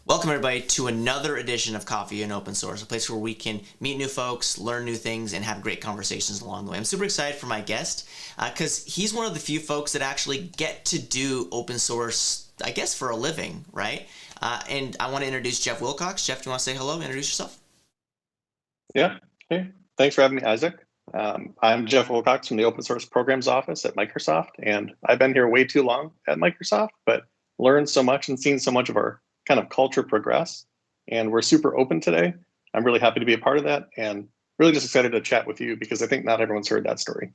Welcome, everybody, to another edition of Coffee and Open Source, a place where we can meet new folks, learn new things, and have great conversations along the way. I'm super excited for my guest because he's one of the few folks that actually get to do open source, I guess, for a living, right? And I want to introduce Jeff Wilcox. Jeff, do you want to say hello, introduce yourself? Yeah. Hey, thanks for having me, Isaac. I'm Jeff Wilcox from the Open Source Programs Office at Microsoft, and I've been here way too long at Microsoft, but learned so much and seen so much of our kind of culture progress. And we're super open today. I'm really happy to be a part of that, and really just excited to chat with you because I think not everyone's heard that story.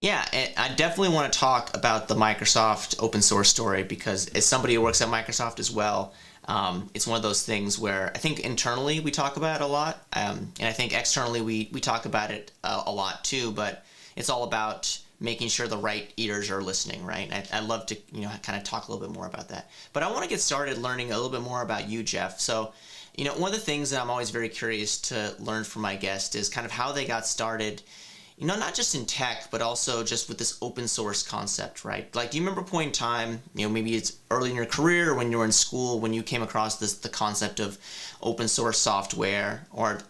Yeah, and I definitely want to talk about the Microsoft open source story because as somebody who works at Microsoft as well, it's one of those things where I think internally we talk about it a lot, and I think externally we talk about it a lot too, but it's all about making sure the right ears are listening, right? And I'd love to kind of talk a little bit more about that. But I want to get started learning a little bit more about you, Jeff. So, one of the things that I'm always very curious to learn from my guest is kind of how they got started, not just in tech, but also just with this open source concept, right? Like, do you remember a point in time, maybe it's early in your career or when you were in school, when you came across the concept of open source software, or,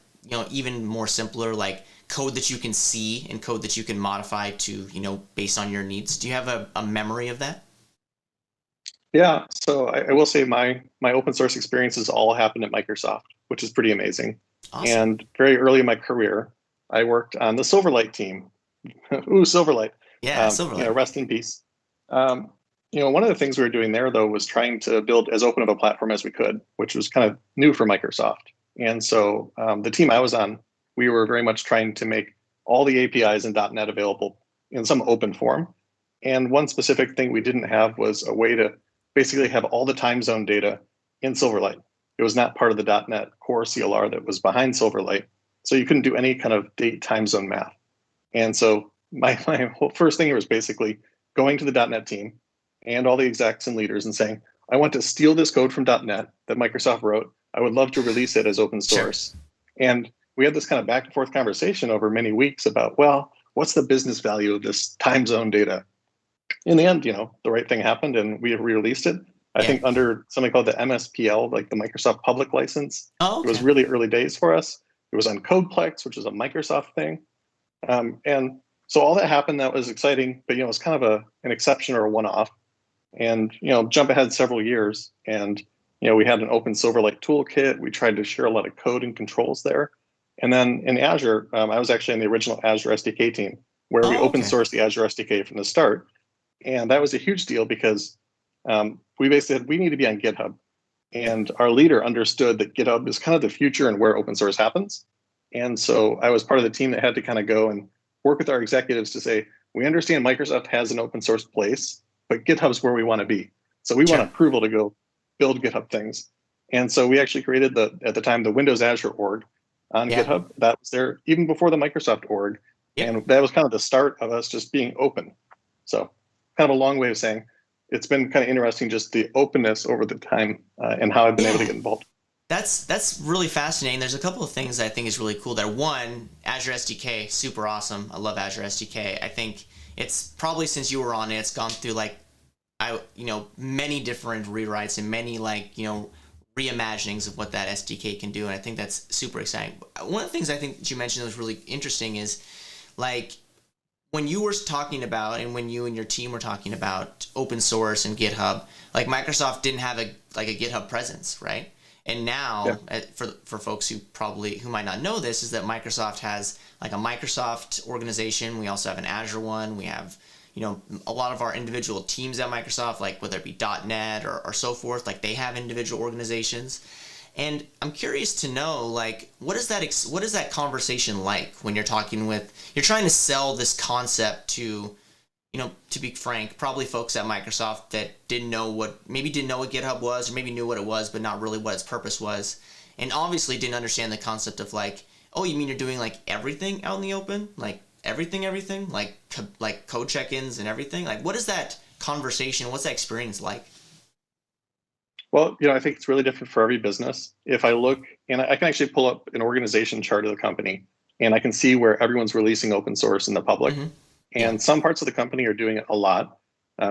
even more simpler, like code that you can see and code that you can modify to, based on your needs? Do you have a memory of that? Yeah, so I will say my open source experiences all happened at Microsoft, which is pretty amazing. Awesome. And very early in my career, I worked on the Silverlight team. Ooh, Silverlight. Yeah, Silverlight. Rest in peace. Um, one of the things we were doing there, though, was trying to build as open of a platform as we could, which was kind of new for Microsoft. And so the team I was on, we were very much trying to make all the APIs in .NET available in some open form. And one specific thing we didn't have was a way to basically have all the time zone data in Silverlight. It was not part of the .NET Core CLR that was behind Silverlight. So you couldn't do any kind of date time zone math. And so my whole first thing was basically going to the .NET team and all the execs and leaders and saying, I want to steal this code from .NET that Microsoft wrote. I would love to release it as open source. Sure. And we had this kind of back and forth conversation over many weeks about, well, what's the business value of this time zone data? In the end, the right thing happened and we re-released it. I think under something called the MSPL, like the Microsoft public license. Oh, okay. It was really early days for us. It was on Codeplex, which is a Microsoft thing. And so all that happened, that was exciting, but it was kind of an exception or a one-off. And jump ahead several years, and we had an open Silverlight toolkit. We tried to share a lot of code and controls there. And then in Azure, I was actually in the original Azure SDK team, where we open sourced the Azure SDK from the start. And that was a huge deal because we basically said we need to be on GitHub. And our leader understood that GitHub is kind of the future and where open source happens. And so I was part of the team that had to kind of go and work with our executives to say, we understand Microsoft has an open source place, but GitHub's where we want to be. So we want approval to go build GitHub things. And so we actually created at the time, the Windows Azure org on GitHub. That was there even before the Microsoft org. And that was kind of the start of us just being open. So kind of a long way of saying it's been kind of interesting, just the openness over the time and how I've been able to get involved. That's really fascinating. There's a couple of things that I think is really cool there. One, Azure SDK, super awesome. I love Azure SDK. I think it's probably since you were on it, it's gone through many different rewrites and many reimaginings of what that SDK can do. And I think that's super exciting. One of the things I think that you mentioned that was really interesting is when you were talking about, and when you and your team were talking about open source and GitHub, like Microsoft didn't have a GitHub presence, right? And now, for folks who might not know this, is that Microsoft has like a Microsoft organization. We also have an Azure one. We have, a lot of our individual teams at Microsoft, like whether it be .NET or so forth, like they have individual organizations. And I'm curious to know, what is that conversation like when you're trying to sell this concept to, to be frank, probably folks at Microsoft that maybe didn't know what GitHub was, or maybe knew what it was, but not really what its purpose was. And obviously didn't understand the concept of oh, you mean you're doing everything out in the open? Everything, like code check-ins and everything? What is that conversation? What's that experience like? Well, I think it's really different for every business. If I look, and I can actually pull up an organization chart of the company, and I can see where everyone's releasing open source in the public. Mm-hmm. And some parts of the company are doing it a lot.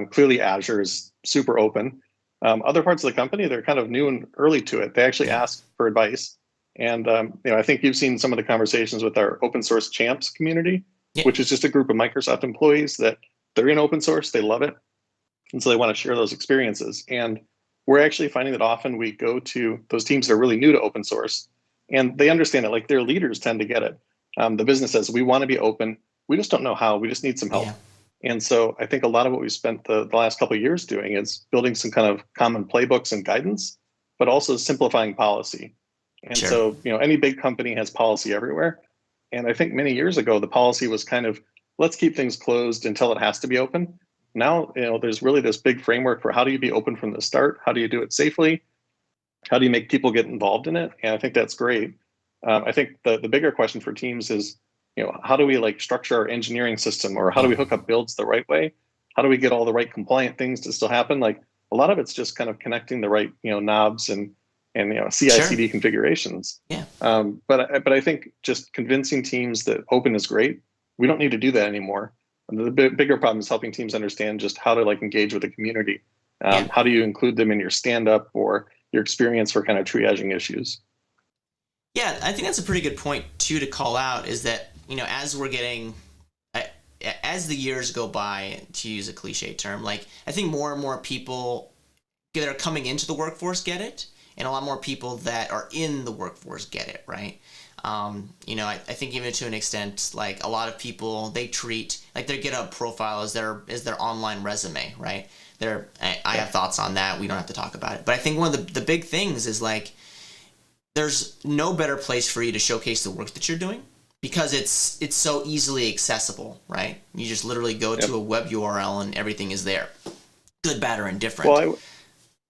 Clearly, Azure is super open. Other parts of the company, they're kind of new and early to it. They actually Yeah. ask for advice. And I think you've seen some of the conversations with our open source champs community, Yeah. which is just a group of Microsoft employees that they're in open source, they love it, and so they want to share those experiences. And we're actually finding that often we go to those teams that are really new to open source, and they understand it. Like their leaders tend to get it. The business says we want to be open. We just don't know how. We just need some help. Yeah. And so I think a lot of what we've spent the last couple of years doing is building some kind of common playbooks and guidance, but also simplifying policy. And Sure. so, any big company has policy everywhere. And I think many years ago, the policy was kind of, let's keep things closed until it has to be open. Now, there's really this big framework for how do you be open from the start? How do you do it safely? How do you make people get involved in it? And I think that's great. I think the bigger question for teams is, how do we like structure our engineering system, or how do we hook up builds the right way? How do we get all the right compliant things to still happen? Like a lot of it's just kind of connecting the right, knobs and CI/CD configurations. Yeah. But I think just convincing teams that open is great. We don't need to do that anymore. And the bigger problem is helping teams understand just how to like engage with the community. Yeah. How do you include them in your stand-up or your experience for kind of triaging issues? Yeah, I think that's a pretty good point too to call out, is that, as we're getting, as the years go by, to use a cliche term, like I think more and more people that are coming into the workforce get it, and a lot more people that are in the workforce get it, right? I think even to an extent, like a lot of people, they treat like their GitHub profile as their online resume, right? I have thoughts on that. We don't have to talk about it, but I think one of the big things is like there's no better place for you to showcase the work that you're doing, because it's so easily accessible, right? You just literally go to a web URL and everything is there, good, bad, or indifferent. Well,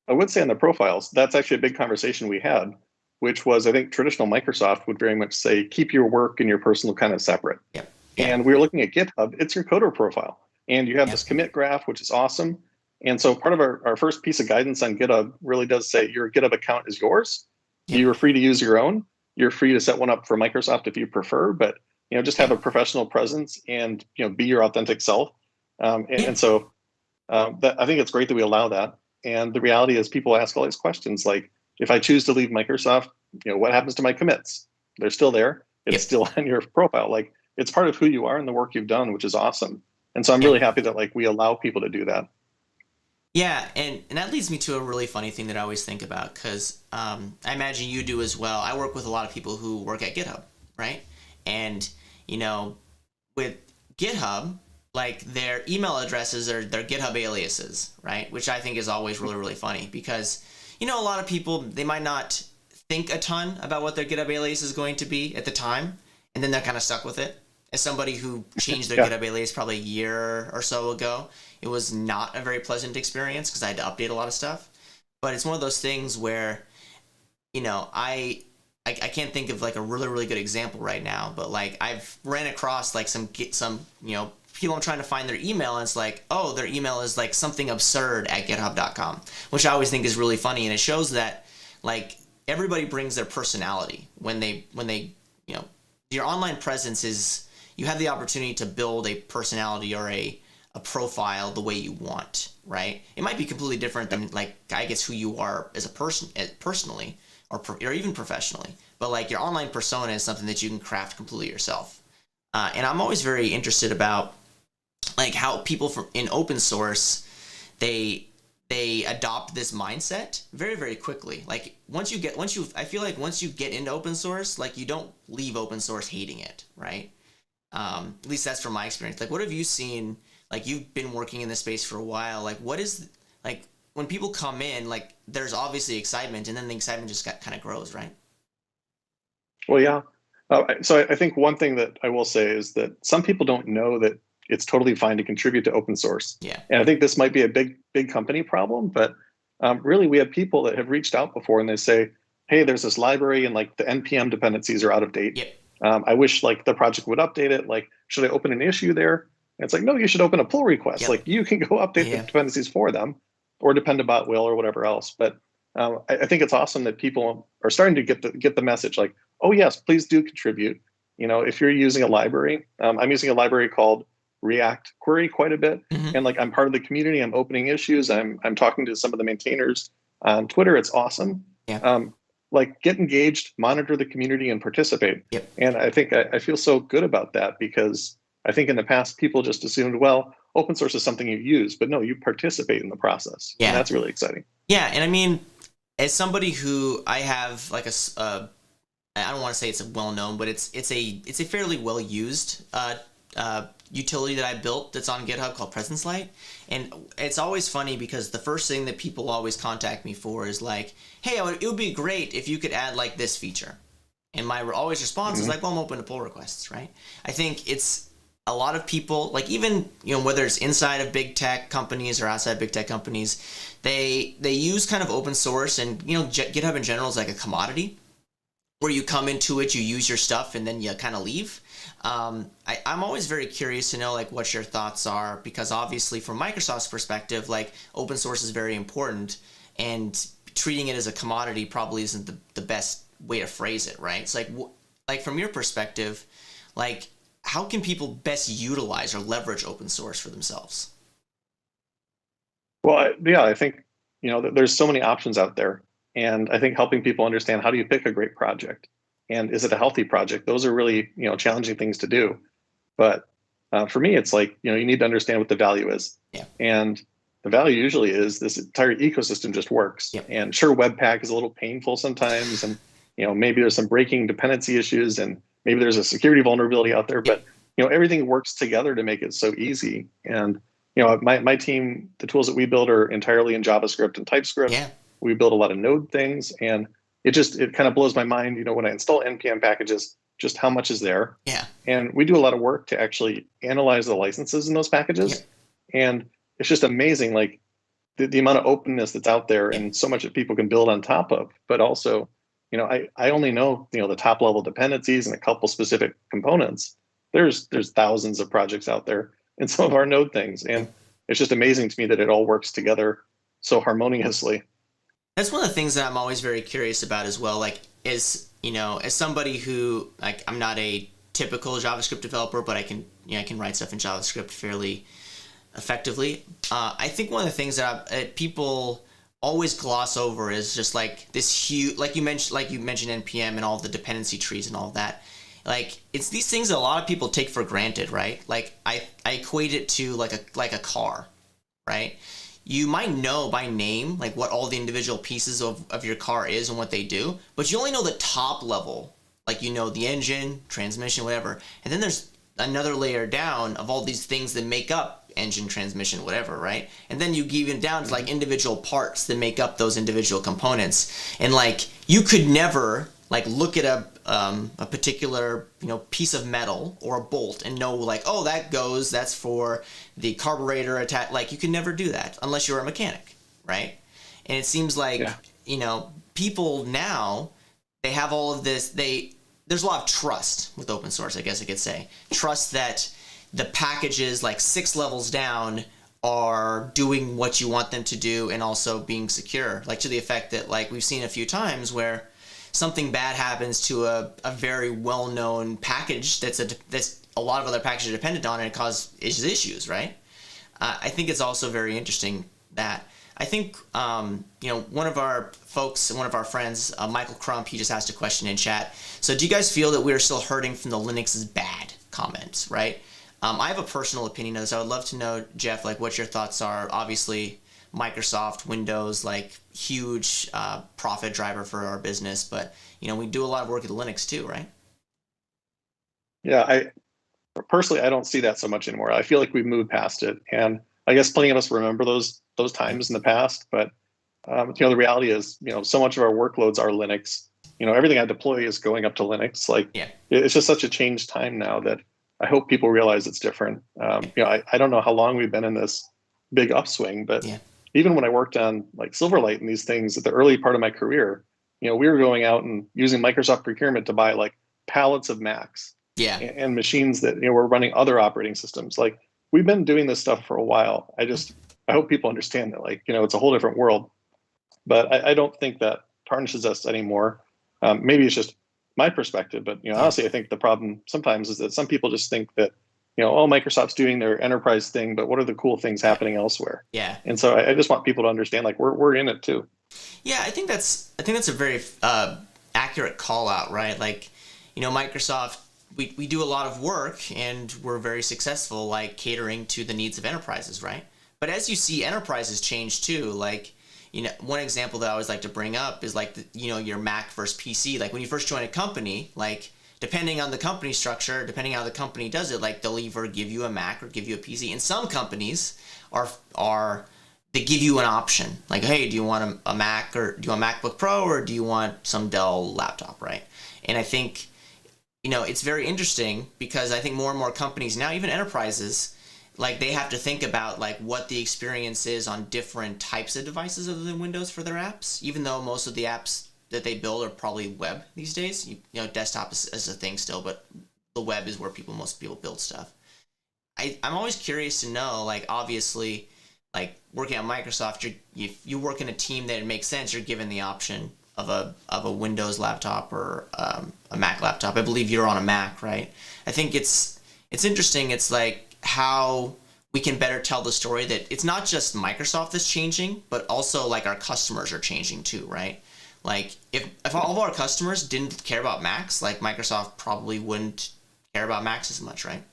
I would say on the profiles, that's actually a big conversation we had, which was, I think traditional Microsoft would very much say, keep your work and your personal kind of separate. Yep. And we were looking at GitHub, it's your coder profile. And you have this commit graph, which is awesome. And so part of our first piece of guidance on GitHub really does say your GitHub account is yours. Yep. You are free to use your own. You're free to set one up for Microsoft if you prefer, but just have a professional presence and be your authentic self. And so that, I think it's great that we allow that. And the reality is people ask all these questions like, if I choose to leave Microsoft, what happens to my commits? They're still there. It's still on your profile. Like it's part of who you are and the work you've done, which is awesome. And so I'm really happy that like we allow people to do that. Yeah, and that leads me to a really funny thing that I always think about, because I imagine you do as well. I work with a lot of people who work at GitHub, right? And, with GitHub, like their email addresses are their GitHub aliases, right? Which I think is always really, really funny, because, a lot of people, they might not think a ton about what their GitHub alias is going to be at the time, and then they're kind of stuck with it. As somebody who changed their GitHub alias probably a year or so ago, it was not a very pleasant experience because I had to update a lot of stuff. But it's one of those things where, I can't think of like a really, really good example right now, but like I've ran across like some people I'm trying to find their email, and it's like, oh, their email is like something absurd at github.com, which I always think is really funny, and it shows that like everybody brings their personality when they your online presence is, you have the opportunity to build a personality or a profile the way you want, right? It might be completely different than like, I guess, who you are as a person, personally, or even professionally. But like your online persona is something that you can craft completely yourself. And I'm always very interested about like how people in open source, they adopt this mindset very, very quickly. Like I feel like once you get into open source, like you don't leave open source hating it, right? At least that's from my experience. Like, what have you seen? Like, you've been working in this space for a while. Like, what is, like, when people come in, like, there's obviously excitement, and then the excitement just kind of grows, right? Well, yeah. So I think one thing that I will say is that some people don't know that it's totally fine to contribute to open source. Yeah. And I think this might be a big company problem, but really we have people that have reached out before and they say, hey, there's this library and like the NPM dependencies are out of date. Yep. I wish like the project would update it. Like, should I open an issue there? And it's like, no, you should open a pull request. Yep. Like you can go update the dependencies for them, or Dependabot will, or whatever else. But I think it's awesome that people are starting to get the message like, oh yes, please do contribute. If you're using a library, I'm using a library called React query quite a bit. Mm-hmm. And like I'm part of the community, I'm opening issues, I'm talking to some of the maintainers on Twitter. It's awesome. Yeah. Like get engaged, monitor the community, and participate. Yep. And I think I feel so good about that because I think in the past people just assumed, well, open source is something you use, but no, you participate in the process. Yeah. And that's really exciting. Yeah, and I mean, as somebody who I have like I don't want to say it's a well-known, but it's a fairly well-used utility that I built that's on GitHub called Presence Light. And it's always funny because the first thing that people always contact me for is like, hey, it would be great if you could add like this feature. And my always response is like, well, I'm open to pull requests, right? I think it's a lot of people, like even, whether it's inside of big tech companies or outside big tech companies, they use kind of open source and, GitHub in general is like a commodity where you come into it, you use your stuff, and then you kind of leave. I'm always very curious to know like what your thoughts are, because obviously from Microsoft's perspective, like open source is very important, and treating it as a commodity probably isn't the best way to phrase it, right? It's like from your perspective, like how can people best utilize or leverage open source for themselves? Well, yeah, I think, there's so many options out there. And I think helping people understand, how do you pick a great project? And is it a healthy project? Those are really, challenging things to do. But for me, it's like, you need to understand what the value is. Yeah. And the value usually is this entire ecosystem just works. Yep. And sure, Webpack is a little painful sometimes. And, maybe there's some breaking dependency issues and maybe there's a security vulnerability out there, Yep. but, everything works together to make it so easy. And, my team, the tools that we build are entirely in JavaScript and TypeScript. Yeah. We build a lot of node things, and it kind of blows my mind, when I install NPM packages, just how much is there. Yeah. And we do a lot of work to actually analyze the licenses in those packages. Yeah. And it's just amazing, like the amount of openness that's out there, yeah, and so much that people can build on top of. But also, I only know, the top level dependencies and a couple specific components. There's thousands of projects out there in some of our node things. And it's just amazing to me that it all works together so harmoniously. That's one of the things that I'm always very curious about as well. Like, as somebody who, like, I'm not a typical JavaScript developer, but I can write stuff in JavaScript fairly effectively. I think one of the things that people always gloss over is just like this huge, like you mentioned NPM and all the dependency trees and all that. Like, it's these things that a lot of people take for granted, right? Like, I equate it to like a car, right? You might know by name like what all the individual pieces of your car is and what they do, but you only know the top level, like the engine, transmission, whatever. And then there's another layer down of all these things that make up engine, transmission, whatever, right? And then you even down to like individual parts that make up those individual components. And like you could never like look at a particular piece of metal or a bolt and know like, oh, that's for the carburetor attack. Like you can never do that unless you're a mechanic, right? And it seems like people now, they have all of this. There's a lot of trust with open source, I guess I could say. Trust that the packages like 6 levels down are doing what you want them to do and also being secure, like to the effect that like we've seen a few times where something bad happens to a very well-known package that's a lot of other packages are dependent on, and it causes issues, right? I think it's also very interesting that I think one of our folks, one of our friends, Michael Crump, he just asked a question in chat. So do you guys feel that we're still hurting from the Linux is bad comments, right? I have a personal opinion of this. I would love to know, Jeff, like what your thoughts are. Obviously, Microsoft, Windows, like huge profit driver for our business, but we do a lot of work with Linux too, right? Yeah, I don't see that so much anymore. I feel like we've moved past it, and I guess plenty of us remember those times in the past. But the reality is, so much of our workloads are Linux. Everything I deploy is going up to Linux. Like, it's just such a changed time now that I hope people realize it's different. I don't know how long we've been in this big upswing, but even when I worked on like Silverlight and these things at the early part of my career, we were going out and using Microsoft procurement to buy like pallets of Macs and machines that were running other operating systems. Like, we've been doing this stuff for a while. I hope people understand that, like, it's a whole different world, but I don't think that tarnishes us anymore. Maybe it's just my perspective, but honestly, I think the problem sometimes is that some people just think that oh, Microsoft's doing their enterprise thing, but what are the cool things happening elsewhere? Yeah. And so I just want people to understand, like, we're in it too. Yeah, I think that's a very accurate call out, right? Like, Microsoft, we do a lot of work and we're very successful, like catering to the needs of enterprises, right? But as you see enterprises change too, like, one example that I always like to bring up is like, your Mac versus PC. Like when you first join a company, like depending on the company structure, depending on how the company does it, like they'll either give you a Mac or give you a PC. And some companies are they give you an option, like, hey, do you want a Mac, or do you want a MacBook Pro, or do you want some Dell laptop, right? And I think, it's very interesting because I think more and more companies now, even enterprises, like they have to think about like what the experience is on different types of devices other than Windows for their apps, even though most of the apps that they build are probably web these days. Desktop is a thing still, but the web is where most people build stuff. I'm always curious to know, like, obviously, like working at Microsoft, if you work in a team that it makes sense, you're given the option of a Windows laptop or a Mac laptop. I believe you're on a Mac, right? I think it's interesting. It's like how we can better tell the story that it's not just Microsoft that's changing, but also like our customers are changing too, right? Like if all of our customers didn't care about Macs, like Microsoft probably wouldn't care about Macs as much, right?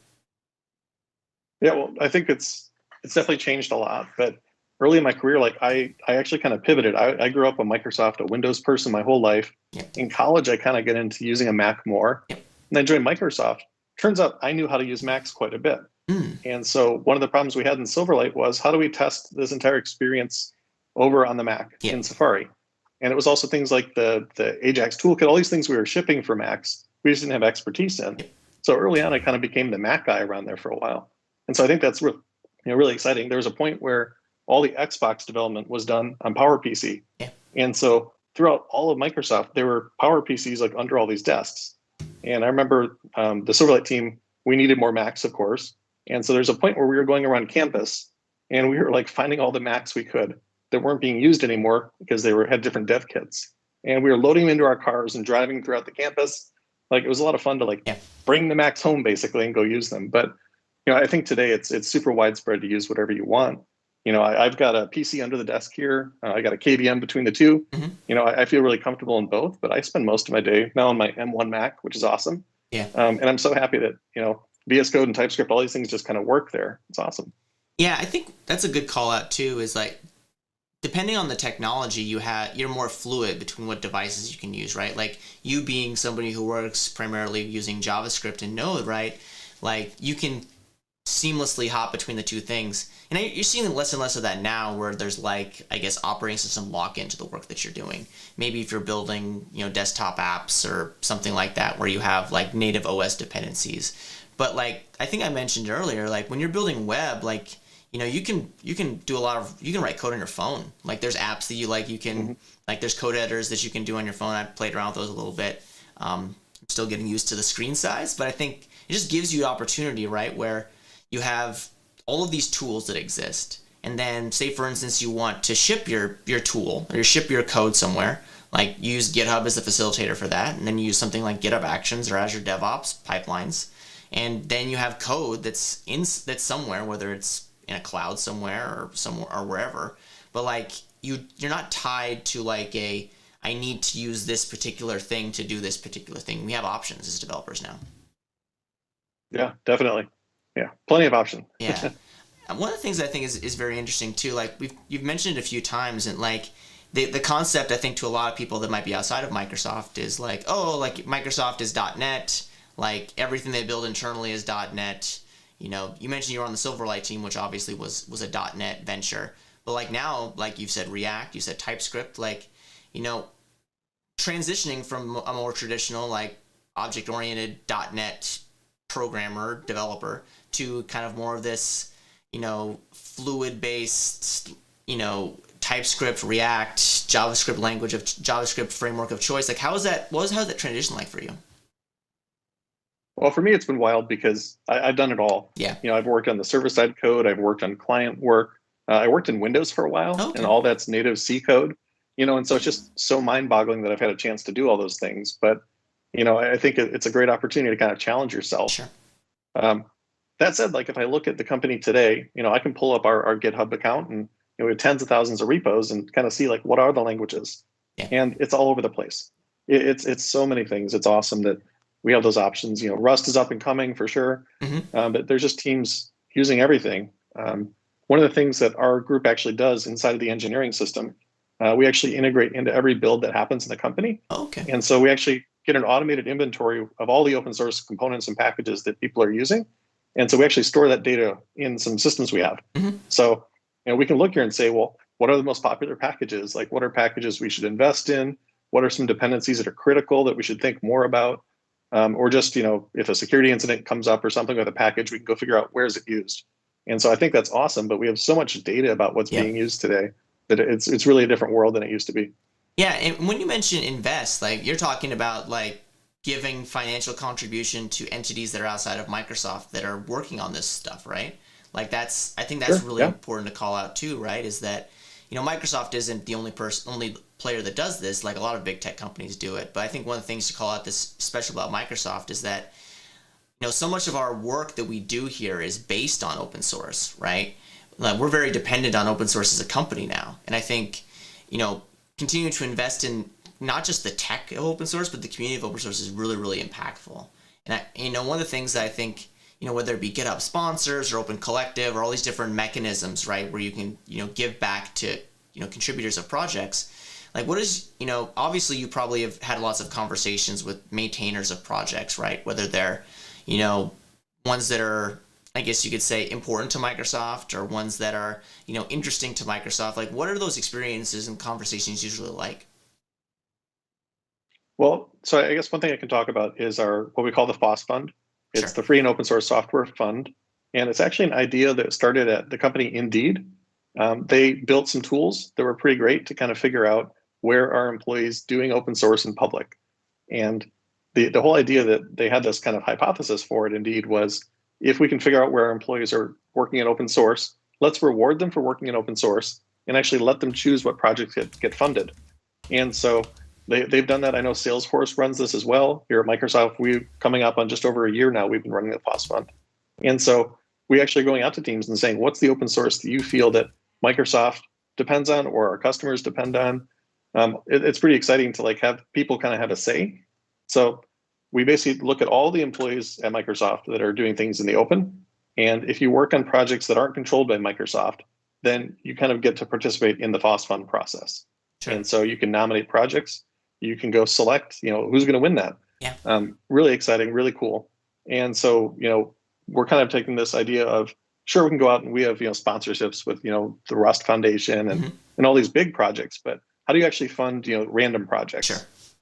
Yeah, well, I think it's definitely changed a lot. But early in my career, like I actually kind of pivoted. I grew up a Microsoft, a Windows person my whole life. Yep. In college, I kind of get into using a Mac more. Yep. And then joined Microsoft. Turns out I knew how to use Macs quite a bit. And so one of the problems we had in Silverlight was, how do we test this entire experience over on the Mac in Safari? And it was also things like the Ajax toolkit, all these things we were shipping for Macs, we just didn't have expertise in. So early on, I kind of became the Mac guy around there for a while. And so I think that's really exciting. There was a point where all the Xbox development was done on PowerPC. Yeah. And so throughout all of Microsoft, there were PowerPCs like under all these desks. And I remember the Silverlight team, we needed more Macs, of course. And so there's a point where we were going around campus and we were like finding all the Macs we could that weren't being used anymore because they had different dev kits. And we were loading them into our cars and driving throughout the campus. Like it was a lot of fun to bring the Macs home basically and go use them. But I think today it's super widespread to use whatever you want. I've got a PC under the desk here. I got a KVM between the two. Mm-hmm. I feel really comfortable in both, but I spend most of my day now on my M1 Mac, which is awesome. Yeah. And I'm so happy that, VS Code and TypeScript, all these things just kind of work there. It's awesome. Yeah, I think that's a good call out too, is like, depending on the technology you're more fluid between what devices you can use, right? Like you being somebody who works primarily using JavaScript and Node, right? Like you can seamlessly hop between the two things. And you're seeing less and less of that now, where there's like, I guess, operating system lock into the work that you're doing. Maybe if you're building, desktop apps or something like that, where you have like native OS dependencies. But like I think I mentioned earlier, like when you're building web, like you can do you can write code on your phone. Like there's apps that you can like there's code editors that you can do on your phone. I played around with those a little bit. I'm still getting used to the screen size, but I think it just gives you opportunity, right, where you have all of these tools that exist. And then say, for instance, you want to ship your tool or you ship your code somewhere, like use GitHub as the facilitator for that. And then you use something like GitHub Actions or Azure DevOps pipelines. And then you have code that's somewhere, whether it's in a cloud somewhere or wherever. But like you're not tied to like I need to use this particular thing to do this particular thing. We have options as developers now. Yeah, definitely. Yeah, plenty of options. Yeah. One of the things I think is very interesting too, like you've mentioned it a few times, and like the concept I think to a lot of people that might be outside of Microsoft is like, oh, like Microsoft is .NET, like everything they build internally is .NET. You mentioned you were on the Silverlight team, which obviously was a .NET venture, but like now, like you've said React, you said TypeScript, like transitioning from a more traditional like object-oriented .NET programmer developer to kind of more of this fluid-based TypeScript, React, JavaScript framework of choice. Like how's that transition like for you? Well, for me, it's been wild because I've done it all. Yeah. I've worked on the server-side code. I've worked on client work. I worked in Windows for a while, and all that's native C code. And so it's just so mind-boggling that I've had a chance to do all those things. But I think it's a great opportunity to kind of challenge yourself. Sure. That said, like if I look at the company today, I can pull up our GitHub account and we have tens of thousands of repos and kind of see like what are the languages, Yeah. and it's all over the place. It's so many things. It's awesome that we have those options. Rust is up and coming for sure, but there's just teams using everything. One of the things that our group actually does inside of the engineering system, we actually integrate into every build that happens in the company. Okay. And so we actually get an automated inventory of all the open source components and packages that people are using. And so we actually store that data in some systems we have. So we can look here and say, well, what are the most popular packages? Like what are packages we should invest in? What are some dependencies that are critical that we should think more about? Or just, if a security incident comes up or something with a package, we can go figure out where is it used. And so I think that's awesome, but we have so much data about what's being used today that it's really a different world than it used to be. Yeah, and when you mention invest, like you're talking about like giving financial contribution to entities that are outside of Microsoft that are working on this stuff, right? Like I think that's really important to call out too, right? Is that, Microsoft isn't the only player that does this. Like a lot of big tech companies do it. But I think one of the things to call out this special about Microsoft is that, so much of our work that we do here is based on open source, right? Like we're very dependent on open source as a company now. And I think, continuing to invest in not just the tech of open source, but the community of open source is really, really impactful. And one of the things that I think, whether it be GitHub sponsors or Open Collective or all these different mechanisms, right, where you can, give back to, contributors of projects, like what is, obviously you probably have had lots of conversations with maintainers of projects, right? Whether they're, ones that are, I guess you could say, important to Microsoft or ones that are, interesting to Microsoft. Like what are those experiences and conversations usually like? Well, so I guess one thing I can talk about is what we call the Foss Fund. It's the free and open source software fund. And it's actually an idea that started at the company Indeed. They built some tools that were pretty great to kind of figure out where are employees doing open source in public. And the whole idea that they had this kind of hypothesis for it, Indeed, was if we can figure out where our employees are working in open source, let's reward them for working in open source and actually let them choose what projects get funded. And so they've done that. I know Salesforce runs this as well. Here at Microsoft, we're coming up on just over a year now, we've been running the Foss Fund. And so we actually are going out to teams and saying, what's the open source that you feel that Microsoft depends on or our customers depend on? It's pretty exciting to like have people kind of have a say. So we basically look at all the employees at Microsoft that are doing things in the open. And if you work on projects that aren't controlled by Microsoft, then you kind of get to participate in the Foss Fund process. And so you can nominate projects. You can go select, who's going to win that. Yeah. Really exciting, really cool. And so, we're kind of taking this idea of, sure, we can go out and we have, sponsorships with, the Rust Foundation and all these big projects, but how do you actually fund, random projects? Sure.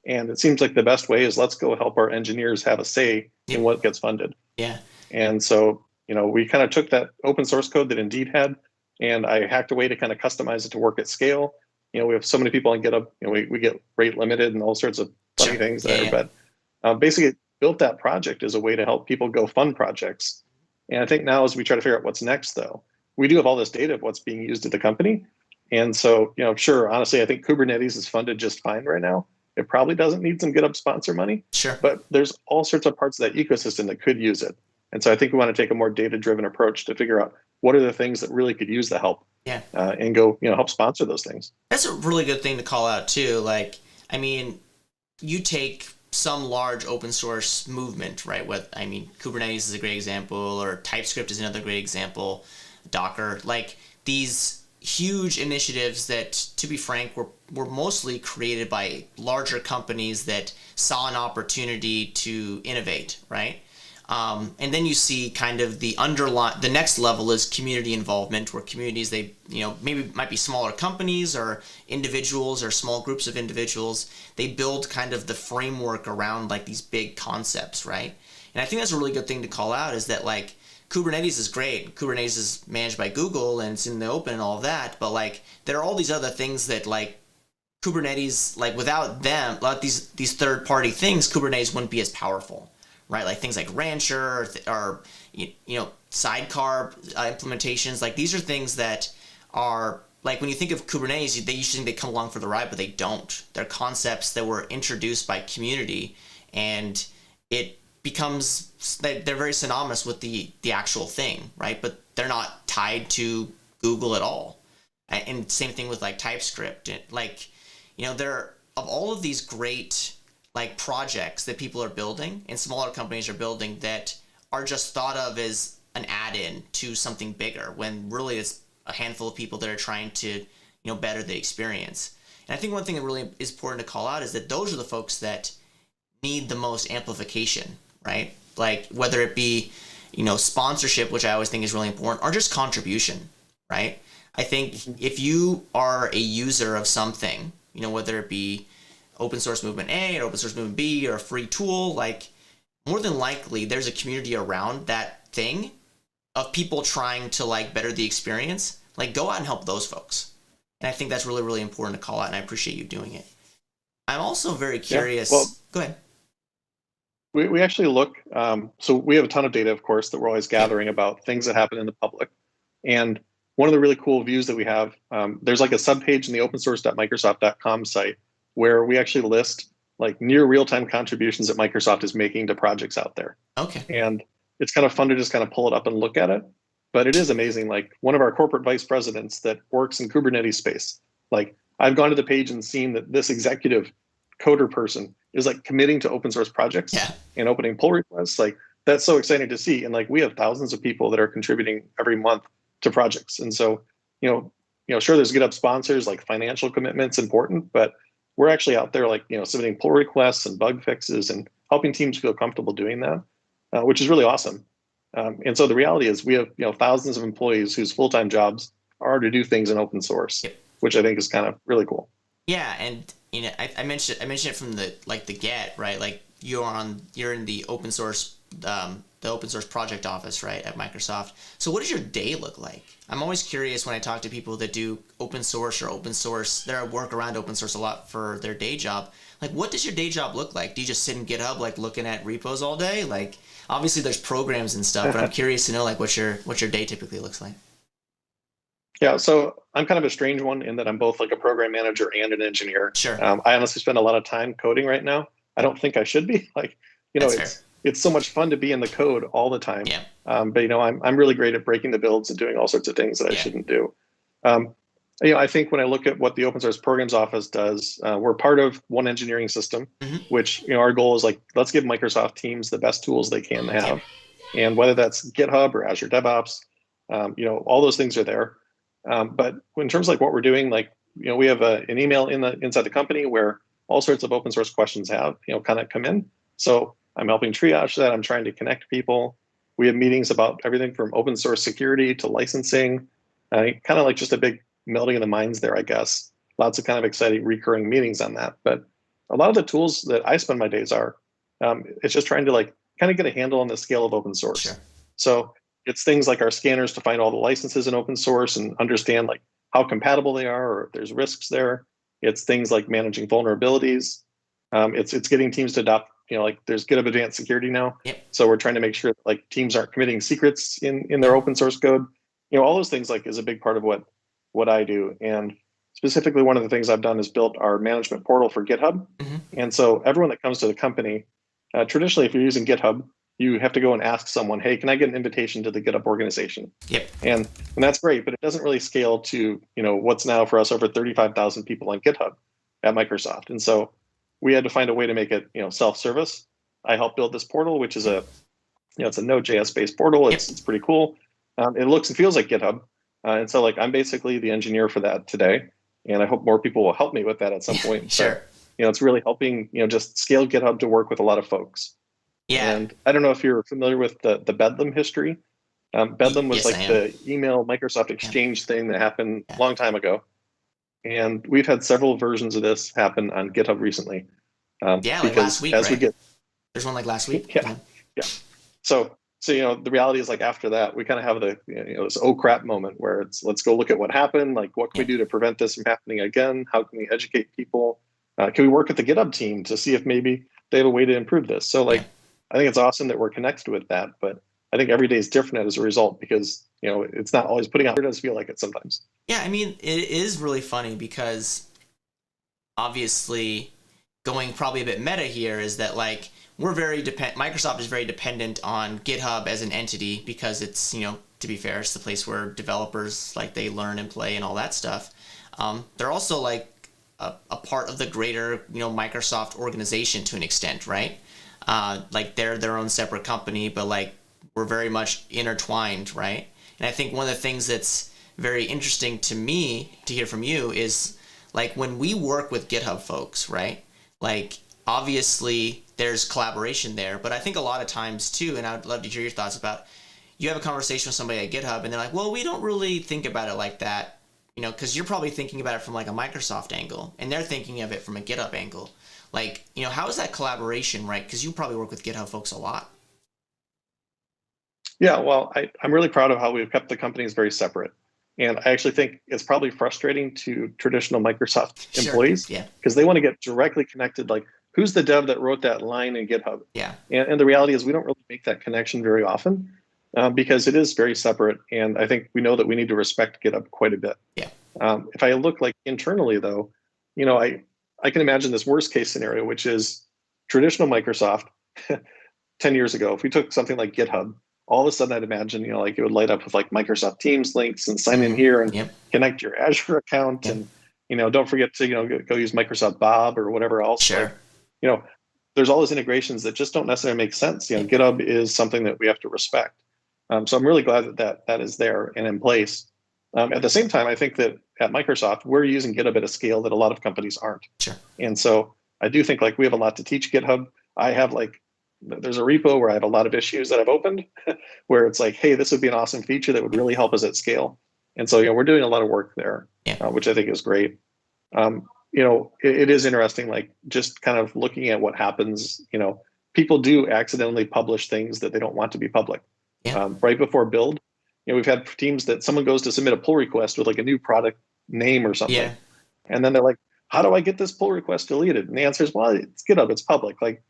And it seems like the best way is let's go help our engineers have a say in what gets funded. Yeah. And so, we kind of took that open source code that Indeed had, and I hacked a way to kind of customize it to work at scale. We have so many people on GitHub, we get rate limited and all sorts of funny things there. But basically built that project as a way to help people go fund projects. And I think now as we try to figure out what's next, though, we do have all this data of what's being used at the company. And so, sure, honestly, I think Kubernetes is funded just fine right now. It probably doesn't need some GitHub sponsor money. Sure. But there's all sorts of parts of that ecosystem that could use it. And so I think we want to take a more data-driven approach to figure out what are the things that really could use the help. Yeah. And go, help sponsor those things. That's a really good thing to call out too. Like, I mean, you take some large open source movement, right? Kubernetes is a great example, or TypeScript is another great example, Docker, like these huge initiatives that, to be frank, were mostly created by larger companies that saw an opportunity to innovate, right? And then you see kind of the next level is community involvement, where communities, they, maybe might be smaller companies or individuals or small groups of individuals. They build kind of the framework around like these big concepts, right? And I think that's a really good thing to call out, is that like Kubernetes is great. Kubernetes is managed by Google and it's in the open and all of that. But like there are all these other things that like Kubernetes, like without them, like these third-party things, Kubernetes wouldn't be as powerful. Right, like things like Rancher or sidecar implementations. Like these are things that are like, when you think of Kubernetes, they usually think they come along for the ride, but they don't. They're concepts that were introduced by community, and it they're very synonymous with the actual thing, right? But they're not tied to Google at all. And same thing with like TypeScript. Like, there of all of these great like projects that people are building and smaller companies are building that are just thought of as an add-in to something bigger, when really it's a handful of people that are trying to better the experience. And I think one thing that really is important to call out is that those are the folks that need the most amplification, right? Like whether it be sponsorship, which I always think is really important, or just contribution, right? I think if you are a user of something, whether it be open source movement A or open source movement B or a free tool, like more than likely there's a community around that thing of people trying to like better the experience. Like go out and help those folks. And I think that's really, really important to call out, and I appreciate you doing it. I'm also very curious. Yeah, well, go ahead. We actually look, so we have a ton of data, of course, that we're always gathering about things that happen in the public. And one of the really cool views that we have, there's like a subpage in the opensource.microsoft.com site where we actually list like near real-time contributions that Microsoft is making to projects out there. Okay. And it's kind of fun to just kind of pull it up and look at it. But it is amazing. Like one of our corporate vice presidents that works in Kubernetes space, like I've gone to the page and seen that this executive coder person is like committing to open source projects and opening pull requests. Like that's so exciting to see. And like we have thousands of people that are contributing every month to projects. And so, sure, there's GitHub sponsors, like financial commitments important, but we're actually out there like, submitting pull requests and bug fixes and helping teams feel comfortable doing that, which is really awesome. And so the reality is we have, thousands of employees whose full-time jobs are to do things in open source, which I think is kind of really cool. Yeah. And, I mentioned it from the get, right? Like you're in the open source project office, right, at Microsoft. So what does your day look like? I'm always curious when I talk to people that do open source that work around open source a lot for their day job. Like, what does your day job look like? Do you just sit in GitHub, like looking at repos all day? Like, obviously there's programs and stuff, but I'm curious to know like what your day typically looks like. Yeah, so I'm kind of a strange one in that I'm both like a program manager and an engineer. Sure. I honestly spend a lot of time coding right now. I don't think I should be. Like, it's so much fun to be in the code all the time. Yeah. But I'm really great at breaking the builds and doing all sorts of things that I shouldn't do. I think when I look at what the Open Source Programs Office does, we're part of one engineering system, which our goal is like, let's give Microsoft teams the best tools they can have. And whether that's GitHub or Azure DevOps, all those things are there. But in terms of like what we're doing, like, we have an email inside the company where all sorts of open source questions have, kind of come in. So I'm helping triage that. I'm trying to connect people. We have meetings about everything from open source security to licensing, kind of like just a big melding of the minds there, I guess. Lots of kind of exciting recurring meetings on that. But a lot of the tools that I spend my days are, it's just trying to like kind of get a handle on the scale of open source. Sure. So it's things like our scanners to find all the licenses in open source and understand like how compatible they are or if there's risks there. It's things like managing vulnerabilities. It's getting teams to adopt, like there's GitHub Advanced Security now. Yep. So we're trying to make sure that like teams aren't committing secrets in their open source code. All those things like is a big part of what I do. And specifically one of the things I've done is built our management portal for GitHub. And so everyone that comes to the company, traditionally, if you're using GitHub, you have to go and ask someone, hey, can I get an invitation to the GitHub organization? Yep. And that's great, but it doesn't really scale to, what's now for us over 35,000 people on GitHub at Microsoft. And so we had to find a way to make it, self-service. I helped build this portal, which is it's a Node.js based portal. It's pretty cool. It looks and feels like GitHub. And so like, I'm basically the engineer for that today. And I hope more people will help me with that at some point. Sure. So, it's really helping, just scale GitHub to work with a lot of folks. Yeah. And I don't know if you're familiar with the Bedlam history. Bedlam was the email Microsoft Exchange thing that happened a long time ago. And we've had several versions of this happen on GitHub recently. Like last week, right? There's one like last week. Yeah. So the reality is like after that, we kind of have the this oh crap moment where it's let's go look at what happened. Like what can we do to prevent this from happening again? How can we educate people? Can we work with the GitHub team to see if maybe they have a way to improve this? So I think it's awesome that we're connected with that, but I think every day is different as a result because, it's not always putting out. It does feel like it sometimes. Yeah. I mean, it is really funny because obviously going probably a bit meta here, is that like we're very Microsoft is very dependent on GitHub as an entity because it's, to be fair, it's the place where developers like they learn and play and all that stuff. They're also like a part of the greater, Microsoft organization to an extent, right? Like they're their own separate company, but like we're very much intertwined, right? And I think one of the things that's very interesting to me to hear from you is like when we work with GitHub folks, right? Like obviously there's collaboration there, but I think a lot of times too, and I'd love to hear your thoughts about, you have a conversation with somebody at GitHub and they're like, well, we don't really think about it like that, because you're probably thinking about it from like a Microsoft angle and they're thinking of it from a GitHub angle. Like, how is that collaboration, right? Because you probably work with GitHub folks a lot. Yeah, well, I'm really proud of how we've kept the companies very separate. And I actually think it's probably frustrating to traditional Microsoft employees because they want to get directly connected. Like, who's the dev that wrote that line in GitHub? Yeah. And the reality is we don't really make that connection very often because it is very separate. And I think we know that we need to respect GitHub quite a bit. Yeah. If I look like internally, though, I can imagine this worst case scenario, which is traditional Microsoft 10 years ago. If we took something like GitHub, all of a sudden I'd imagine, like it would light up with like Microsoft Teams links and sign in here and connect your Azure account. And, don't forget to, go use Microsoft Bob or whatever else. Sure. Like, there's all those integrations that just don't necessarily make sense. GitHub is something that we have to respect. So I'm really glad that is there and in place. At the same time, I think that at Microsoft, we're using GitHub at a scale that a lot of companies aren't. Sure. And so I do think like we have a lot to teach GitHub. I have there's a repo where I have a lot of issues that I've opened where it's like, hey, this would be an awesome feature that would really help us at scale. And so, we're doing a lot of work there, which I think is great. It is interesting, like just kind of looking at what happens, people do accidentally publish things that they don't want to be public. Right before build, we've had teams that someone goes to submit a pull request with like a new product name or something. Yeah. And then they're like, how do I get this pull request deleted? And the answer is, well, it's GitHub, it's public. Like,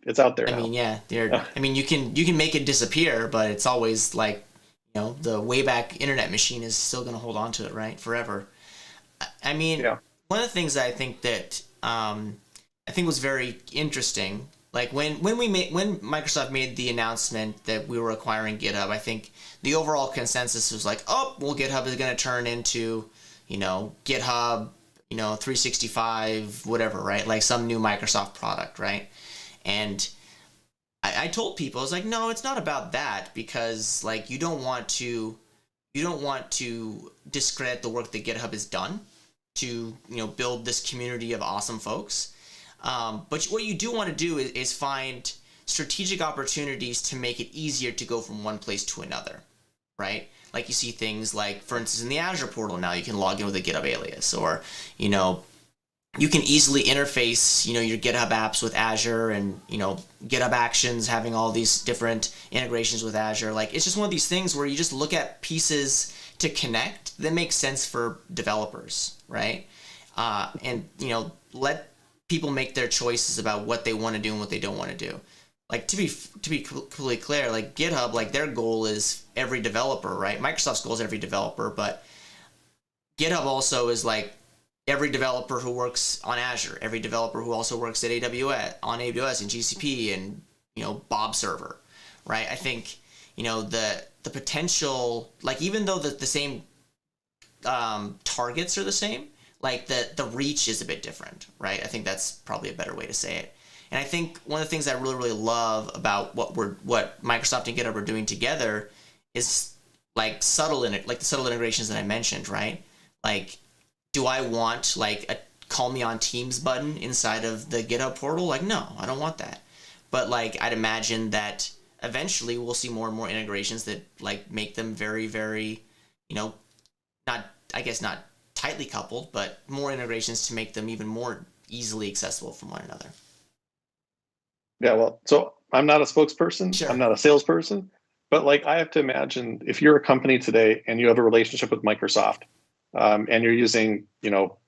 it's out there now. I mean, you can make it disappear, but it's always like, the Wayback Internet machine is still going to hold on to it, right, forever. I mean, one of the things that I think that was very interesting, like when Microsoft made the announcement that we were acquiring GitHub, I think the overall consensus was like, oh, well, GitHub is going to turn into, GitHub, 365, whatever, right? Like some new Microsoft product, right? And I told people, I was like, no, it's not about that, because like you don't want to discredit the work that GitHub has done to build this community of awesome folks. But what you do want to do is find strategic opportunities to make it easier to go from one place to another, right? Like you see things like, for instance, in the Azure portal now, you can log in with a GitHub alias, or you can easily interface, your GitHub apps with Azure, and, GitHub Actions having all these different integrations with Azure. Like, it's just one of these things where you just look at pieces to connect that make sense for developers, right? And, let people make their choices about what they want to do and what they don't want to do. Like, to be completely clear, like GitHub, like their goal is every developer, right? Microsoft's goal is every developer, but GitHub also is like every developer who works on Azure, every developer who also works at AWS, on AWS and GCP and, Bob server, right? I think, the potential, like even though the same targets are the same, like the reach is a bit different, right? I think that's probably a better way to say it. And I think one of the things I really, really love about what Microsoft and GitHub are doing together is like the subtle integrations that I mentioned, right? Like, do I want like a call me on Teams button inside of the GitHub portal? Like, no, I don't want that. But like, I'd imagine that eventually we'll see more and more integrations that like make them very, very, not tightly coupled, but more integrations to make them even more easily accessible from one another. Yeah, well, so I'm not a spokesperson. Sure. I'm not a salesperson, but like I have to imagine if you're a company today and you have a relationship with Microsoft, and you're using,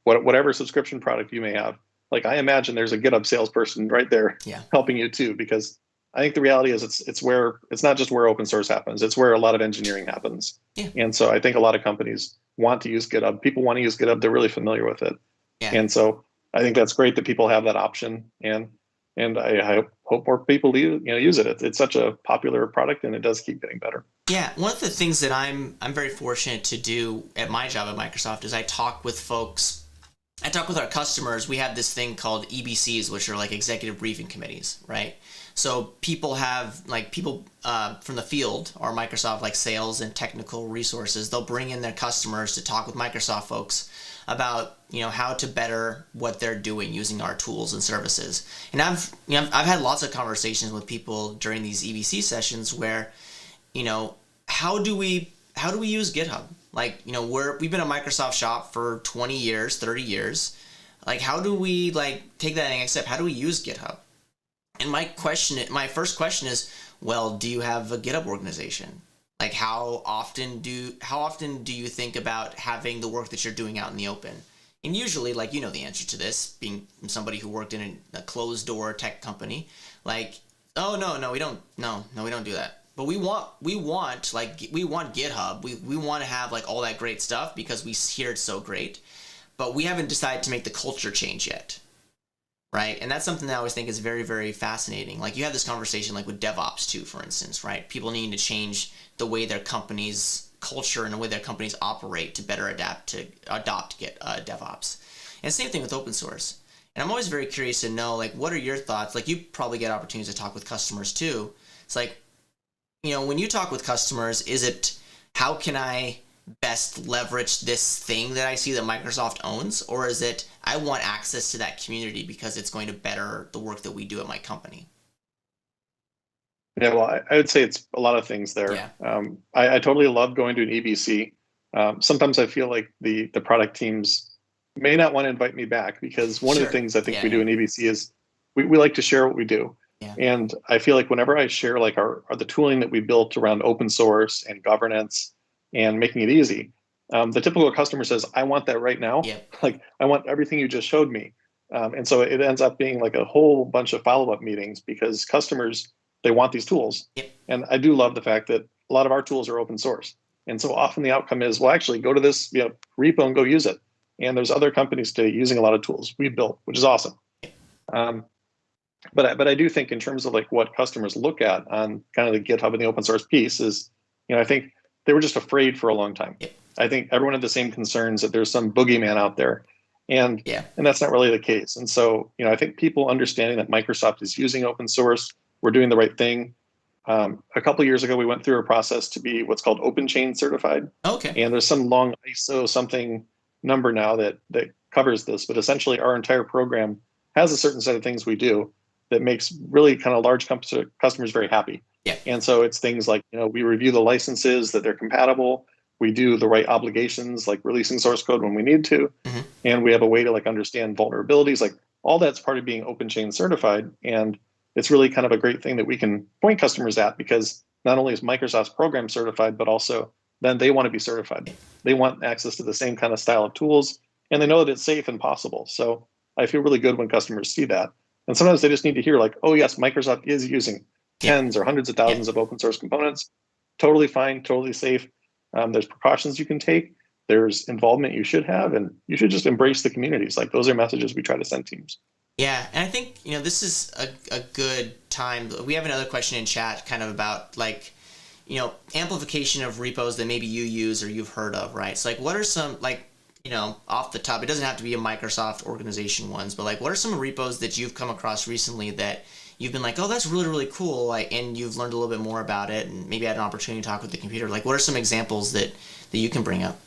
whatever subscription product you may have, like I imagine there's a GitHub salesperson right there helping you too, because I think the reality is it's not just where open source happens, it's where a lot of engineering happens. Yeah. And so I think a lot of companies want to use GitHub. People want to use GitHub. They're really familiar with it. Yeah. And so I think that's great that people have that option, and I hope more people use it. It's such a popular product, and it does keep getting better. Yeah, one of the things that I'm very fortunate to do at my job at Microsoft is I talk with folks. I talk with our customers. We have this thing called EBCs, which are like executive briefing committees, right? So people have like people from the field or Microsoft like sales and technical resources. They'll bring in their customers to talk with Microsoft folks about how to better what they're doing using our tools and services. And I've had lots of conversations with people during these EBC sessions where how do we use GitHub? Like, we've been a Microsoft shop for 20 years, 30 years. Like, how do we take that next step? How do we use GitHub? And my first question is, well, do you have a GitHub organization? Like, how often do you think about having the work that you're doing out in the open? And usually, the answer to this, being somebody who worked in a closed door tech company, oh no, we don't do that. But we want GitHub. We want to have all that great stuff because we hear it's so great, but we haven't decided to make the culture change yet, right? And that's something that I always think is very, very fascinating. Like, you have this conversation with DevOps too, for instance, right? People needing to change the way their company's culture and the way their companies operate to better adopt DevOps. And same thing with open source. And I'm always very curious to know what are your thoughts? You probably get opportunities to talk with customers too. It's when you talk with customers, is it how can I best leverage this thing that I see that Microsoft owns? Or is it I want access to that community because it's going to better the work that we do at my company? Yeah, well, I would say it's a lot of things there. Yeah. I totally love going to an EBC. Sometimes I feel like the product teams may not want to invite me back because one of the things I think we do in EBC is we like to share what we do. Yeah. And I feel like whenever I share the tooling that we built around open source and governance and making it easy, the typical customer says, I want that right now. Yeah. I want everything you just showed me. And so it ends up being a whole bunch of follow-up meetings because customers, they want these tools. Yep. And I do love the fact that a lot of our tools are open source. And so often the outcome is, well, actually go to this repo and go use it. And there's other companies today using a lot of tools we built, which is awesome. But I do think in terms of what customers look at on kind of the GitHub and the open source piece is, I think they were just afraid for a long time. Yep. I think everyone had the same concerns that there's some boogeyman out there. And that's not really the case. And so, I think people understanding that Microsoft is using open source, we're doing the right thing. A couple of years ago, we went through a process to be what's called Open Chain certified. Okay. And there's some long ISO something number now that covers this. But essentially, our entire program has a certain set of things we do that makes really kind of large customers very happy. Yeah. And so it's things like, we review the licenses, that they're compatible. We do the right obligations, like releasing source code when we need to. Mm-hmm. And we have a way to understand vulnerabilities. All that's part of being Open Chain certified. And it's really kind of a great thing that we can point customers at because not only is Microsoft's program certified, but also then they want to be certified. They want access to the same kind of style of tools, and they know that it's safe and possible. So I feel really good when customers see that. And sometimes they just need to hear oh, yes, Microsoft is using tens or hundreds of thousands of open source components. Totally fine, totally safe. There's precautions you can take. There's involvement you should have, and you should just embrace the communities. Those are messages we try to send teams. Yeah, and I think, this is a good time. We have another question in chat kind of about amplification of repos that maybe you use or you've heard of, right? So what are some off the top, it doesn't have to be a Microsoft organization ones, but what are some repos that you've come across recently that you've been oh, that's really, really cool, and you've learned a little bit more about it and maybe had an opportunity to talk with the computer? What are some examples that you can bring up?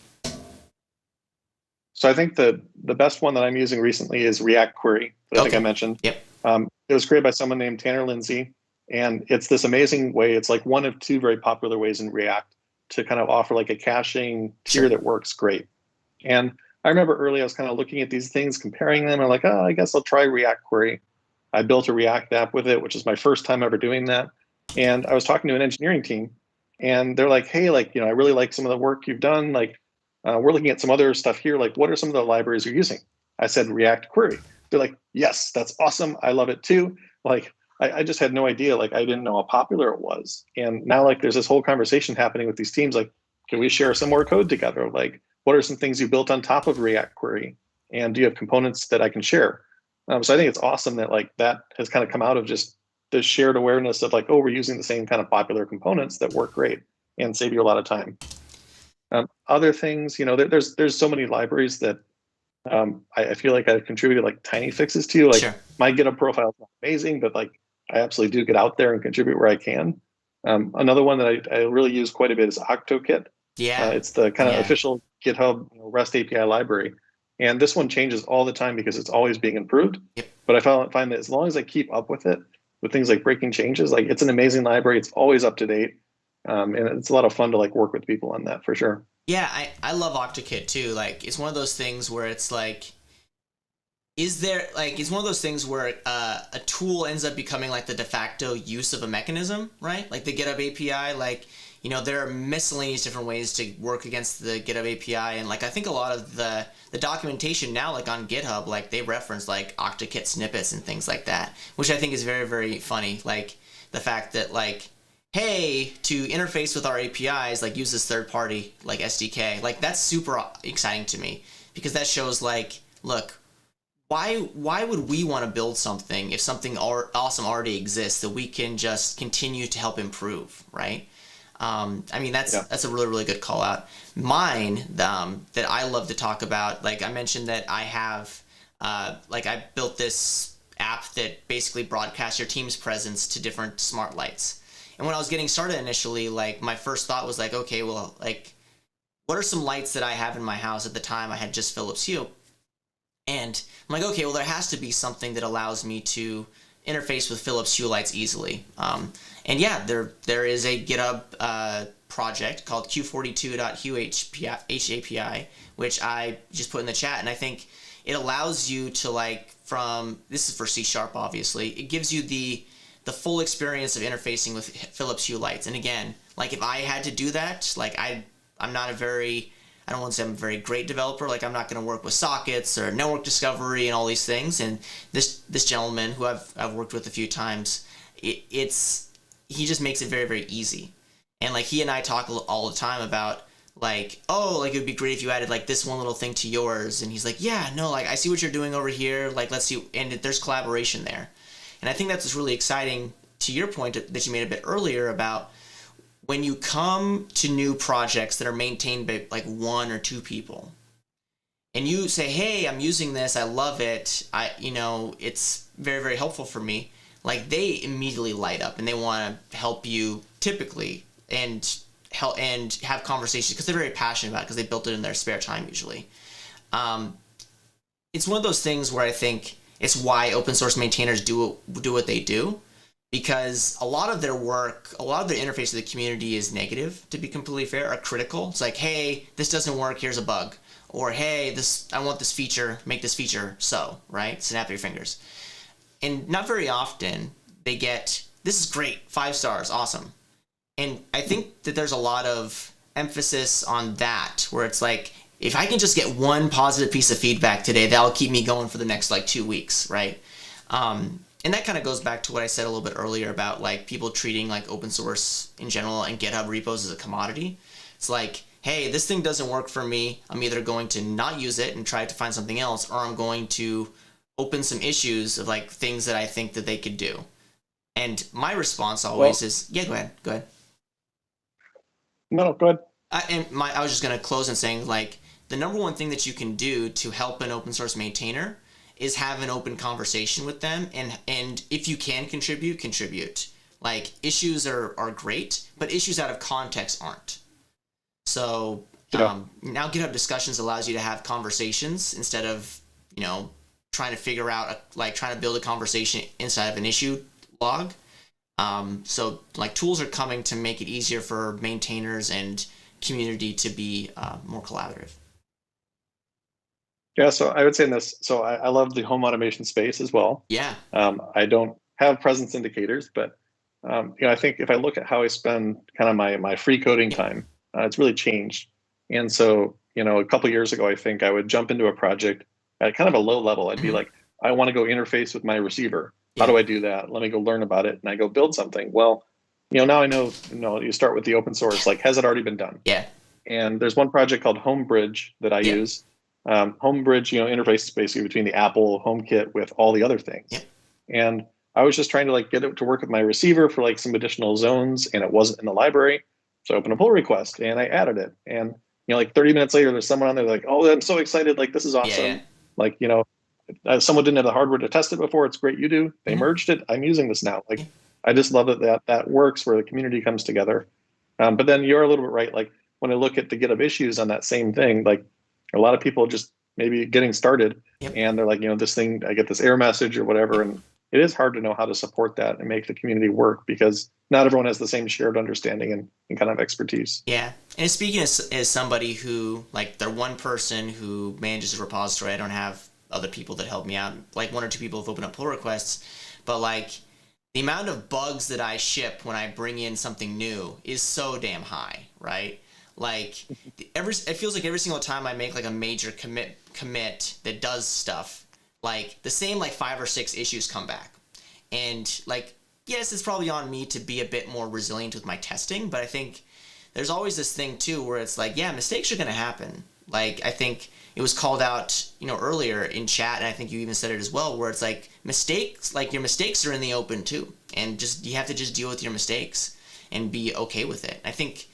So I think the best one that I'm using recently is React Query that I think I mentioned. Yep. It was created by someone named Tanner Lindsay, and it's this amazing way. It's one of two very popular ways in React to kind of offer a caching tier that works great. And I remember early I was kind of looking at these things, comparing them, and I guess I'll try React Query. I built a React app with it, which is my first time ever doing that. And I was talking to an engineering team, and they're like, hey, I really like some of the work you've done. We're looking at some other stuff here. What are some of the libraries you're using? I said React Query. They're like, yes, that's awesome. I love it too. I just had no idea. I didn't know how popular it was. And now there's this whole conversation happening with these teams. Can we share some more code together? What are some things you built on top of React Query? And do you have components that I can share? So I think it's awesome that like that has kind of come out of just the shared awareness of like, oh, we're using the same kind of popular components that work great and save you a lot of time. Other things, there's so many libraries that I feel like I've contributed like tiny fixes to. Like Sure. my GitHub profile is not amazing, but like I absolutely do get out there and contribute where I can. Another one that I really use quite a bit is Octokid. Yeah. It's the kind of Yeah. official GitHub REST API library. And this one changes all the time because it's always being improved. Yep. But I find that as long as I keep up with it, with things like breaking changes, like it's an amazing library. It's always up to date. And it's a lot of fun to like work with people on that for sure. Yeah, I love Octokid too. Like, it's one of those things where it's like, it's one of those things where a tool ends up becoming like the de facto use of a mechanism, right? Like the GitHub API, like, there are miscellaneous different ways to work against the GitHub API. And like, I think a lot of the documentation now, like on GitHub, like they reference like Octokit snippets and things like that, which I think is very, very funny. Like the fact that like, hey, to interface with our APIs, like use this third party like SDK. Like that's super exciting to me because that shows like, look, why would we want to build something if something awesome already exists that we can just continue to help improve, right? I mean, that's a really, really good call out. Mine, that I love to talk about, like I mentioned that I have, like I built this app that basically broadcasts your team's presence to different smart lights. And when I was getting started initially, like my first thought was like, okay, well, like what are some lights that I have in my house? At the time I had just Philips Hue. And I'm like, okay, well, there has to be something that allows me to interface with Philips Hue lights easily. And yeah, there is a GitHub project called q42.hue API, which I just put in the chat. And I think it allows you to like this is for C#, obviously. It gives you the full experience of interfacing with Philips Hue lights. And again, like if I had to do that, like I'm not I don't want to say I'm a very great developer. Like I'm not going to work with sockets or network discovery and all these things. And this gentleman who I've worked with a few times, he just makes it very, very easy. And like he and I talk all the time about like, oh, like it would be great if you added like this one little thing to yours. And he's like, yeah, no, like I see what you're doing over here. Like let's see, and there's collaboration there. And I think that's what's really exciting to your point that you made a bit earlier about when you come to new projects that are maintained by like one or two people and you say, hey, I'm using this, I love it, it's very, very helpful for me, like they immediately light up and they want to help you typically and help and have conversations because they're very passionate about it because they built it in their spare time usually. It's one of those things where I think it's why open source maintainers do what they do. Because a lot of their work, a lot of their interface to the community is negative, to be completely fair, or critical. It's like, hey, this doesn't work, here's a bug. Or, hey, I want this feature, make this feature so, right? Snap your fingers. And not very often they get, this is great, 5 stars, awesome. And I think that there's a lot of emphasis on that, where it's like, if I can just get one positive piece of feedback today, that'll keep me going for the next like 2 weeks, right? And that kind of goes back to what I said a little bit earlier about like people treating like open source in general and GitHub repos as a commodity. It's like, hey, this thing doesn't work for me. I'm either going to not use it and try to find something else, or I'm going to open some issues of like things that I think that they could do. And my response always is, yeah, go ahead. No, go ahead. I was just going to close in saying like the number one thing that you can do to help an open source maintainer is have an open conversation with them, and if you can contribute. Like issues are great, but issues out of context aren't. So now GitHub Discussions allows you to have conversations instead of trying to figure out trying to build a conversation inside of an issue log. So like tools are coming to make it easier for maintainers and community to be more collaborative. Yeah, so I would say in this, so I love the home automation space as well. Yeah. I don't have presence indicators, but I think if I look at how I spend kind of my free coding time, it's really changed. And so, a couple of years ago, I think I would jump into a project at kind of a low level. I'd be like, I want to go interface with my receiver. How do I do that? Let me go learn about it. And I go build something. Well, now I know, you start with the open source, like, has it already been done? Yeah. And there's one project called Homebridge that I use. Homebridge, interfaces basically between the Apple HomeKit with all the other things. Yep. And I was just trying to like get it to work with my receiver for like some additional zones, and it wasn't in the library. So I opened a pull request and I added it. And like 30 minutes later, there's someone on there like, "Oh, I'm so excited! Like this is Yeah, awesome!" yeah. Like someone didn't have the hardware to test it before. It's great you do. They Mhm. merged it. I'm using this now. Like Yeah. I just love that works where the community comes together. But then you're a little bit right. Like when I look at the GitHub issues on that same thing, like a lot of people just maybe getting started Yep. and they're like, this thing, I get this error message or whatever. Yep. And it is hard to know how to support that and make the community work because not everyone has the same shared understanding and kind of expertise. Yeah. And speaking as somebody who, like, they're one person who manages a repository, I don't have other people that help me out. Like, one or two people have opened up pull requests. But, like, the amount of bugs that I ship when I bring in something new is so damn high, right? Like, it feels like every single time I make, like, a major commit that does stuff, like, the same, like, 5 or 6 issues come back. And, like, yes, it's probably on me to be a bit more resilient with my testing, but I think there's always this thing too where it's like, yeah, mistakes are going to happen. Like, I think it was called out, earlier in chat, and I think you even said it as well, where it's like mistakes, like your mistakes are in the open too, and just you have to just deal with your mistakes and be okay with it. I think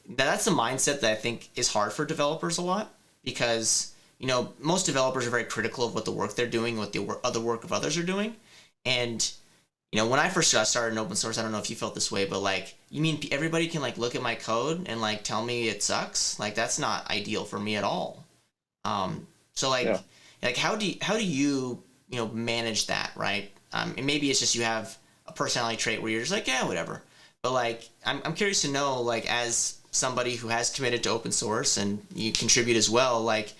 that's the mindset that I think is hard for developers a lot because most developers are very critical of what the work they're doing, what the other work of others are doing, and when I first got started in open source, I don't know if you felt this way, but like, you mean everybody can like look at my code and like tell me it sucks? Like, that's not ideal for me at all. So like, Yeah. like how do you manage that, right? And maybe it's just you have a personality trait where you're just like, yeah, whatever. But like, I'm curious to know, like, as somebody who has committed to open source and you contribute as well, like,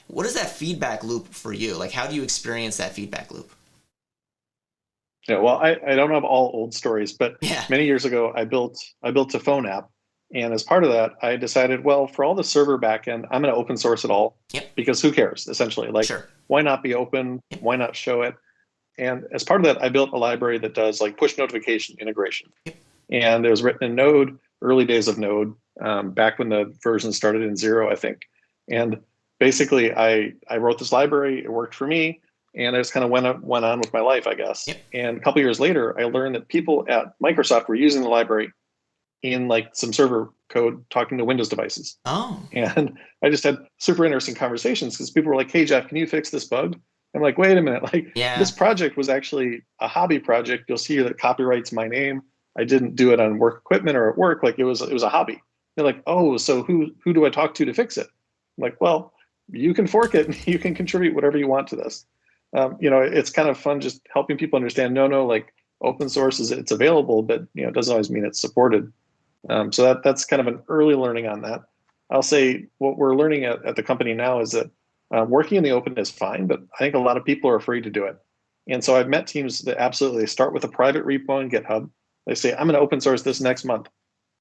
what is that feedback loop for you? Like, how do you experience that feedback loop? Yeah, well, I don't have all old stories, but Yeah. many years ago, I built a phone app, and as part of that, I decided, well, for all the server backend, I'm going to open source it all Yep. because who cares? Essentially, like, Sure. why not be open? Yep. Why not show it? And as part of that, I built a library that does like push notification integration, Yep. and it was written in Node, early days of Node, back when the version started in 0, I think. And basically, I wrote this library. It worked for me. And I just kind of went on with my life, I guess. Yep. And a couple years later, I learned that people at Microsoft were using the library in like some server code talking to Windows devices. Oh. And I just had super interesting conversations because people were like, "Hey, Jeff, can you fix this bug?" I'm like, "Wait a minute! Like Yeah. this project was actually a hobby project. You'll see that copyrights my name. I didn't do it on work equipment or at work. Like it was a hobby." They're like, "Oh, so who do I talk to fix it?" I'm like, "Well, you can fork it and you can contribute whatever you want to this." It's kind of fun just helping people understand. No, like open source it's available, but it doesn't always mean it's supported. So that's kind of an early learning on that. I'll say what we're learning at the company now is that working in the open is fine, but I think a lot of people are afraid to do it. And so I've met teams that absolutely start with a private repo on GitHub. They say, "I'm going to open source this next month."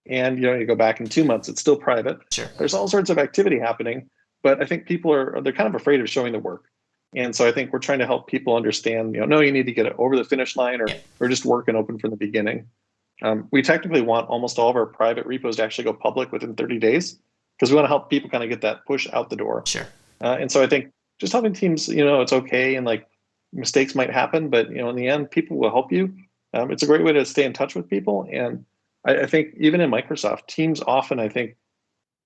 And you go back in 2 months, it's still private. Sure. There's all sorts of activity happening, but I think people they're kind of afraid of showing the work. And so I think we're trying to help people understand, no, you need to get it over the finish line or just work and open from the beginning. We technically want almost all of our private repos to actually go public within 30 days because we want to help people kind of get that push out the door. Sure. And so I think just helping teams, it's okay and like mistakes might happen, but in the end, people will help you. It's a great way to stay in touch with people. And I think even in Microsoft, teams often, I think,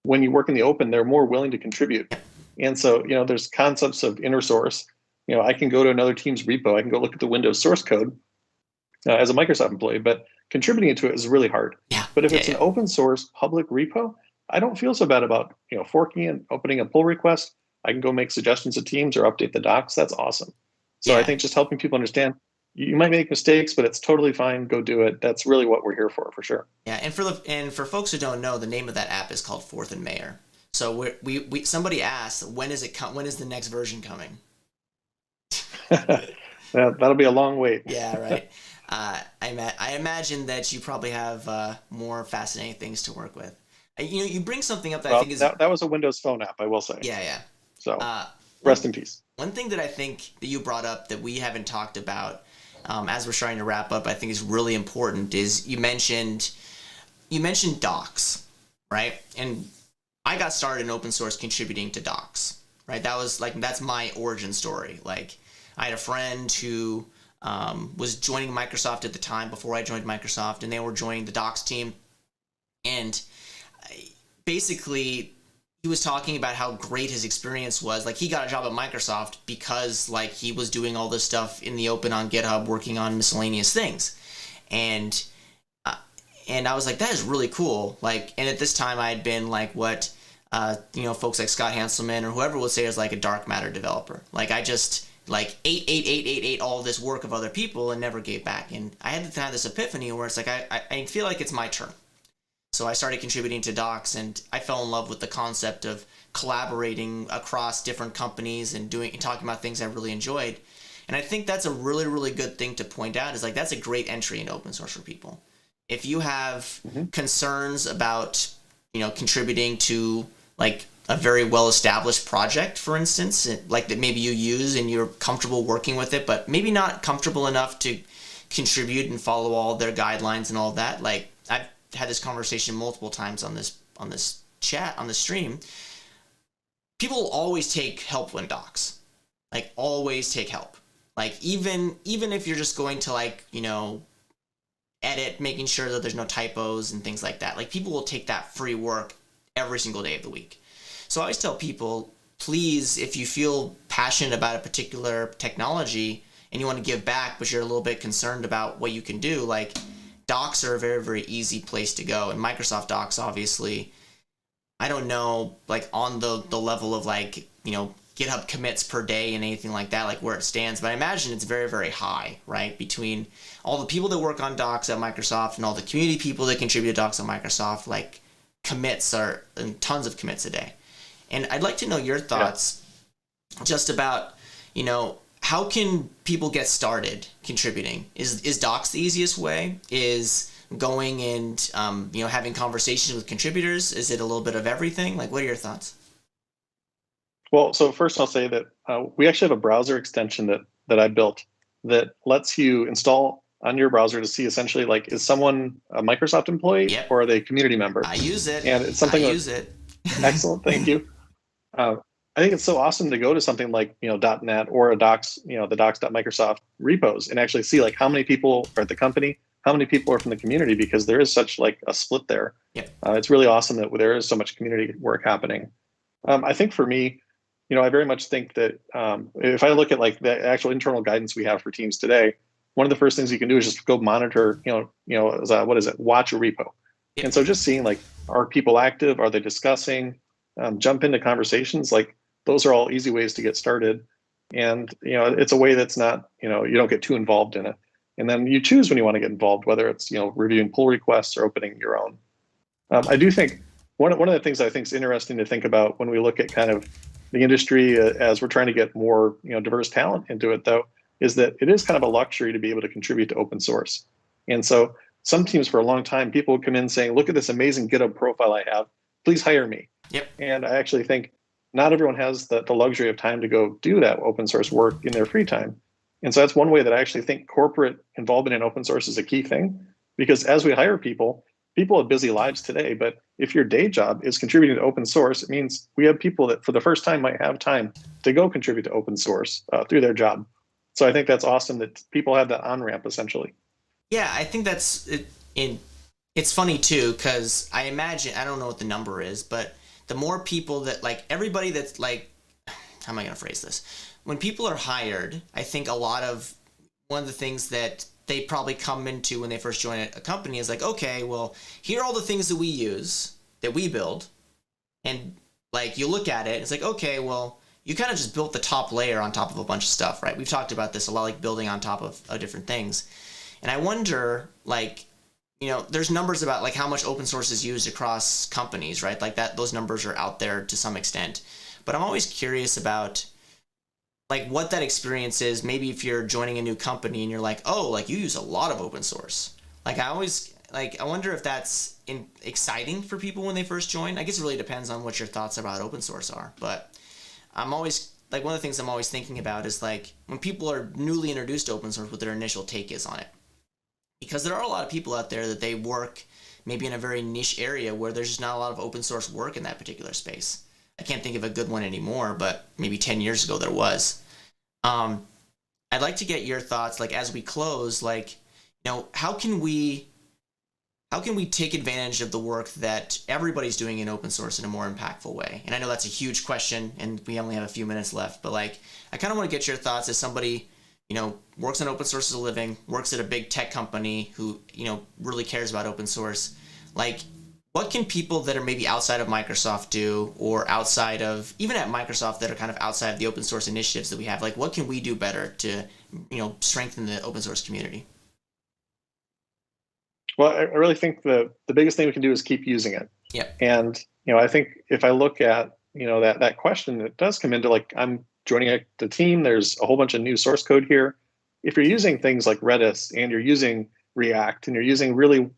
when you work in the open, they're more willing to contribute. And so, there's concepts of inner source. I can go to another team's repo. I can go look at the Windows source code as a Microsoft employee, but contributing to it is really hard. Yeah. But if it's an open source public repo, I don't feel so bad about, forking and opening a pull request. I can go make suggestions to teams or update the docs. That's awesome. So I think just helping people understand you might make mistakes, but it's totally fine. Go do it. That's really what we're here for sure. Yeah, and for folks who don't know, the name of that app is called Fourth and Mayor. So we somebody asked, when is the next version coming? That'll be a long wait. Yeah, right. I imagine that you probably have more fascinating things to work with. You bring something up that I think is that was a Windows Phone app, I will say. Yeah. So rest in peace. One thing that I think that you brought up that we haven't talked about as we're trying to wrap up, I think is really important is you mentioned docs, right? And I got started in open source contributing to docs. right? That's my origin story. Like, I had a friend who was joining Microsoft at the time before I joined Microsoft, and they were joining the Docs team. And basically, he was talking about how great his experience was. Like, he got a job at Microsoft because, like, he was doing all this stuff in the open on GitHub, working on miscellaneous things. And I was like, that is really cool. Like, and at this time, I had been like what, folks like Scott Hanselman or whoever would say is like a dark matter developer. Like, I just like ate all this work of other people and never gave back. And I had to have this epiphany where it's like, I feel like it's my turn. So I started contributing to Docs, and I fell in love with the concept of collaborating across different companies and talking about things I really enjoyed. And I think that's a really, really good thing to point out, is like, that's a great entry into open source for people. If you have concerns about, contributing to like a very well-established project, for instance, like that maybe you use and you're comfortable working with it, but maybe not comfortable enough to contribute and follow all their guidelines and all that. Like, I've had this conversation multiple times on this chat, on the stream. People always take help when Docs, like, always take help. Like, even if you're just going to, like, edit, making sure that there's no typos and things like that. Like, people will take that free work every single day of the week. So I always tell people, please, if you feel passionate about a particular technology and you want to give back, but you're a little bit concerned about what you can do, like, Docs are a very, very easy place to go. And Microsoft Docs, obviously, I don't know, like, on the level of, like, GitHub commits per day and anything like that, like where it stands, but I imagine it's very, very high, right? Between all the people that work on Docs at Microsoft and all the community people that contribute to Docs at Microsoft, like, commits are, and tons of commits a day. And I'd like to know your thoughts just about, how can people get started contributing? Is Docs the easiest way? Is going and, having conversations with contributors? Is it a little bit of everything? Like, what are your thoughts? Well, so first I'll say that we actually have a browser extension that I built that lets you install on your browser to see essentially, like, is someone a Microsoft employee or are they a community member? I use it. And it's something Excellent, thank you. I think it's so awesome to go to something like .NET or a Docs, the docs.microsoft repos, and actually see, like, how many people are at the company, how many people are from the community, because there is such, like, a split there. It's really awesome that there is so much community work happening. I think for me, I very much think that if I look at, like, the actual internal guidance we have for teams today, one of the first things you can do is just go monitor, watch a repo. And so just seeing, like, are people active? Are they discussing? Jump into conversations. Like, those are all easy ways to get started. And, it's a way that's not, you don't get too involved in it. And then you choose when you want to get involved, whether it's, reviewing pull requests or opening your own. I do think one of the things I think is interesting to think about when we look at kind of the industry as we're trying to get more, diverse talent into it, though, is that it is kind of a luxury to be able to contribute to open source. And so some teams for a long time, people would come in saying, look at this amazing GitHub profile I have, please hire me. And I actually think not everyone has the luxury of time to go do that open source work in their free time. And so that's one way that I actually think corporate involvement in open source is a key thing, because as we hire people have busy lives today, but if your day job is contributing to open source, it means we have people that for the first time might have time to go contribute to open source through their job. So I think that's awesome that people have that on-ramp, essentially. Yeah, I think that's it. It's funny, too, because I imagine, I don't know what the number is, but the more people that, like, everybody that's, like, how am I going to phrase this? When people are hired, I think one of the things that they probably come into when they first join a company is like, okay, well, here are all the things that we use, that we build. And, like, you look at it, it's like, okay, well, you kind of just built the top layer on top of a bunch of stuff, right? We've talked about this a lot, like building on top of different things. And I wonder, like, there's numbers about, like, how much open source is used across companies, right? Like, those numbers are out there to some extent. But I'm always curious about, like, what that experience is. Maybe if you're joining a new company and you're like, oh, like, you use a lot of open source. Like, I wonder if that's exciting for people when they first join. I guess it really depends on what your thoughts about open source are. But I'm always, like, one of the things I'm always thinking about is, like, when people are newly introduced to open source, what their initial take is on it. Because there are a lot of people out there that they work maybe in a very niche area where there's just not a lot of open source work in that particular space. I can't think of a good one anymore, but maybe 10 years ago there was. I'd like to get your thoughts, like as we close, like, how can we take advantage of the work that everybody's doing in open source in a more impactful way? And I know that's a huge question and we only have a few minutes left, but like, I kind of want to get your thoughts as somebody, works on open source as a living, works at a big tech company who, really cares about open source. Like, what can people that are maybe outside of Microsoft do, or outside of, even at Microsoft, that are kind of outside of the open source initiatives that we have? Like, what can we do better to, strengthen the open source community? Well, I really think the biggest thing we can do is keep using it. Yep. And, I think if I look at, that question, it does come into like, I'm joining the team. There's a whole bunch of new source code here. If you're using things like Redis and you're using React and you're using really,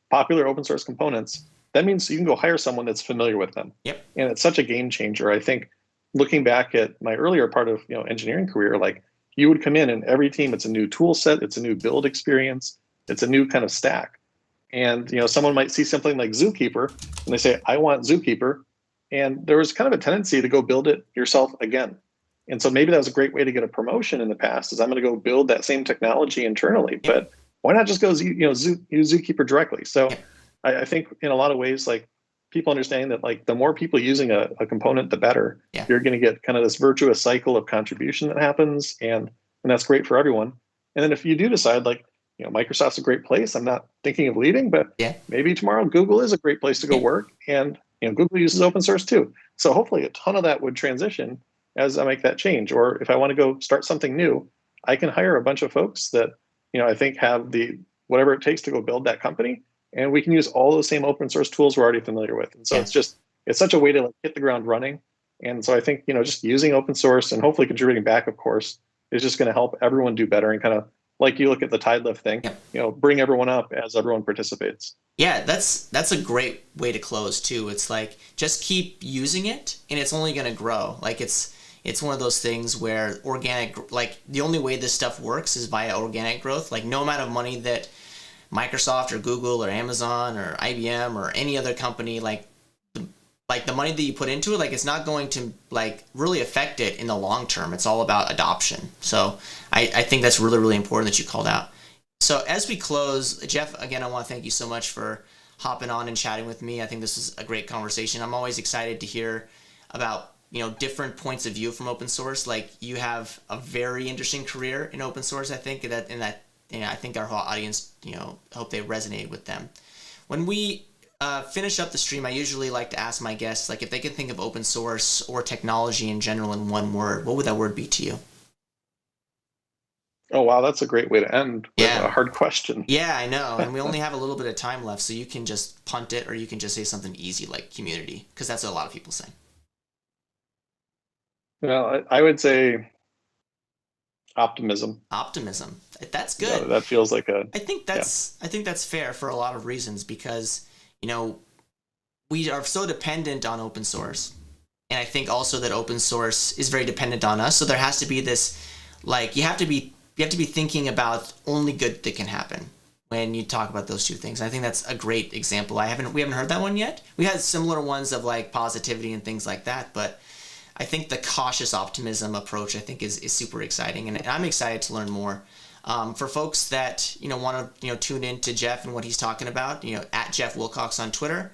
popular open source components, that means you can go hire someone that's familiar with them. Yep. And it's such a game changer. I think looking back at my earlier part of, engineering career, like you would come in and every team, it's a new tool set, it's a new build experience, it's a new kind of stack. And, someone might see something like Zookeeper and they say, I want Zookeeper. And there was kind of a tendency to go build it yourself again. And so maybe that was a great way to get a promotion in the past, is I'm going to go build that same technology internally. Yep. But why not just go, use Zookeeper directly? So yep. I think in a lot of ways, like people understanding that like the more people using a component, the better. Yeah. You're going to get kind of this virtuous cycle of contribution that happens. And that's great for everyone. And then if you do decide like, Microsoft's a great place, I'm not thinking of leaving, but maybe tomorrow Google is a great place to go work. And Google uses open source too. So hopefully a ton of that would transition as I make that change. Or if I want to go start something new, I can hire a bunch of folks that, I think have the whatever it takes to go build that company. And we can use all those same open source tools we're already familiar with. And so it's such a way to like hit the ground running. And so I think, just using open source and hopefully contributing back, of course, is just going to help everyone do better, and kind of like you look at the tide lift thing, bring everyone up as everyone participates. Yeah, that's a great way to close too. It's like, just keep using it and it's only going to grow. Like it's one of those things where like the only way this stuff works is via organic growth. Like no amount of money that Microsoft or Google or Amazon or IBM or any other company, like the money that you put into it, like it's not going to like really affect it in the long term. It's all about adoption. So I think that's really, really important that you called out. So as we close, Jeff, again, I want to thank you so much for hopping on and chatting with me. I think this is a great conversation. I'm always excited to hear about, different points of view from open source. Like you have a very interesting career in open source. I think I think our whole audience, hope they resonate with them. When we finish up the stream, I usually like to ask my guests, like if they can think of open source or technology in general in one word, what would that word be to you? Oh, wow. That's a great way to end with a hard question. Yeah, I know. And we only have a little bit of time left, so you can just punt it or you can just say something easy like community, because that's what a lot of people say. Well, I would say optimism. Optimism. That's good. That feels like I think that's fair for a lot of reasons, because, we are so dependent on open source. And I think also that open source is very dependent on us. So there has to be this, like, you have to be thinking about only good that can happen when you talk about those two things. I think that's a great example. we haven't heard that one yet. We had similar ones of like positivity and things like that, but I think the cautious optimism approach, I think, is super exciting, and I'm excited to learn more. For folks that want to tune in to Jeff and what he's talking about, at Jeff Wilcox on Twitter,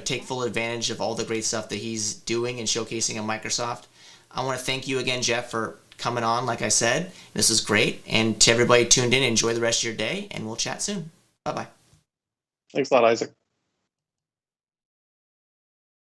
take full advantage of all the great stuff that he's doing and showcasing at Microsoft. I want to thank you again, Jeff, for coming on. Like I said, this is great, and to everybody tuned in, enjoy the rest of your day, and we'll chat soon. Bye bye. Thanks a lot, Isaac.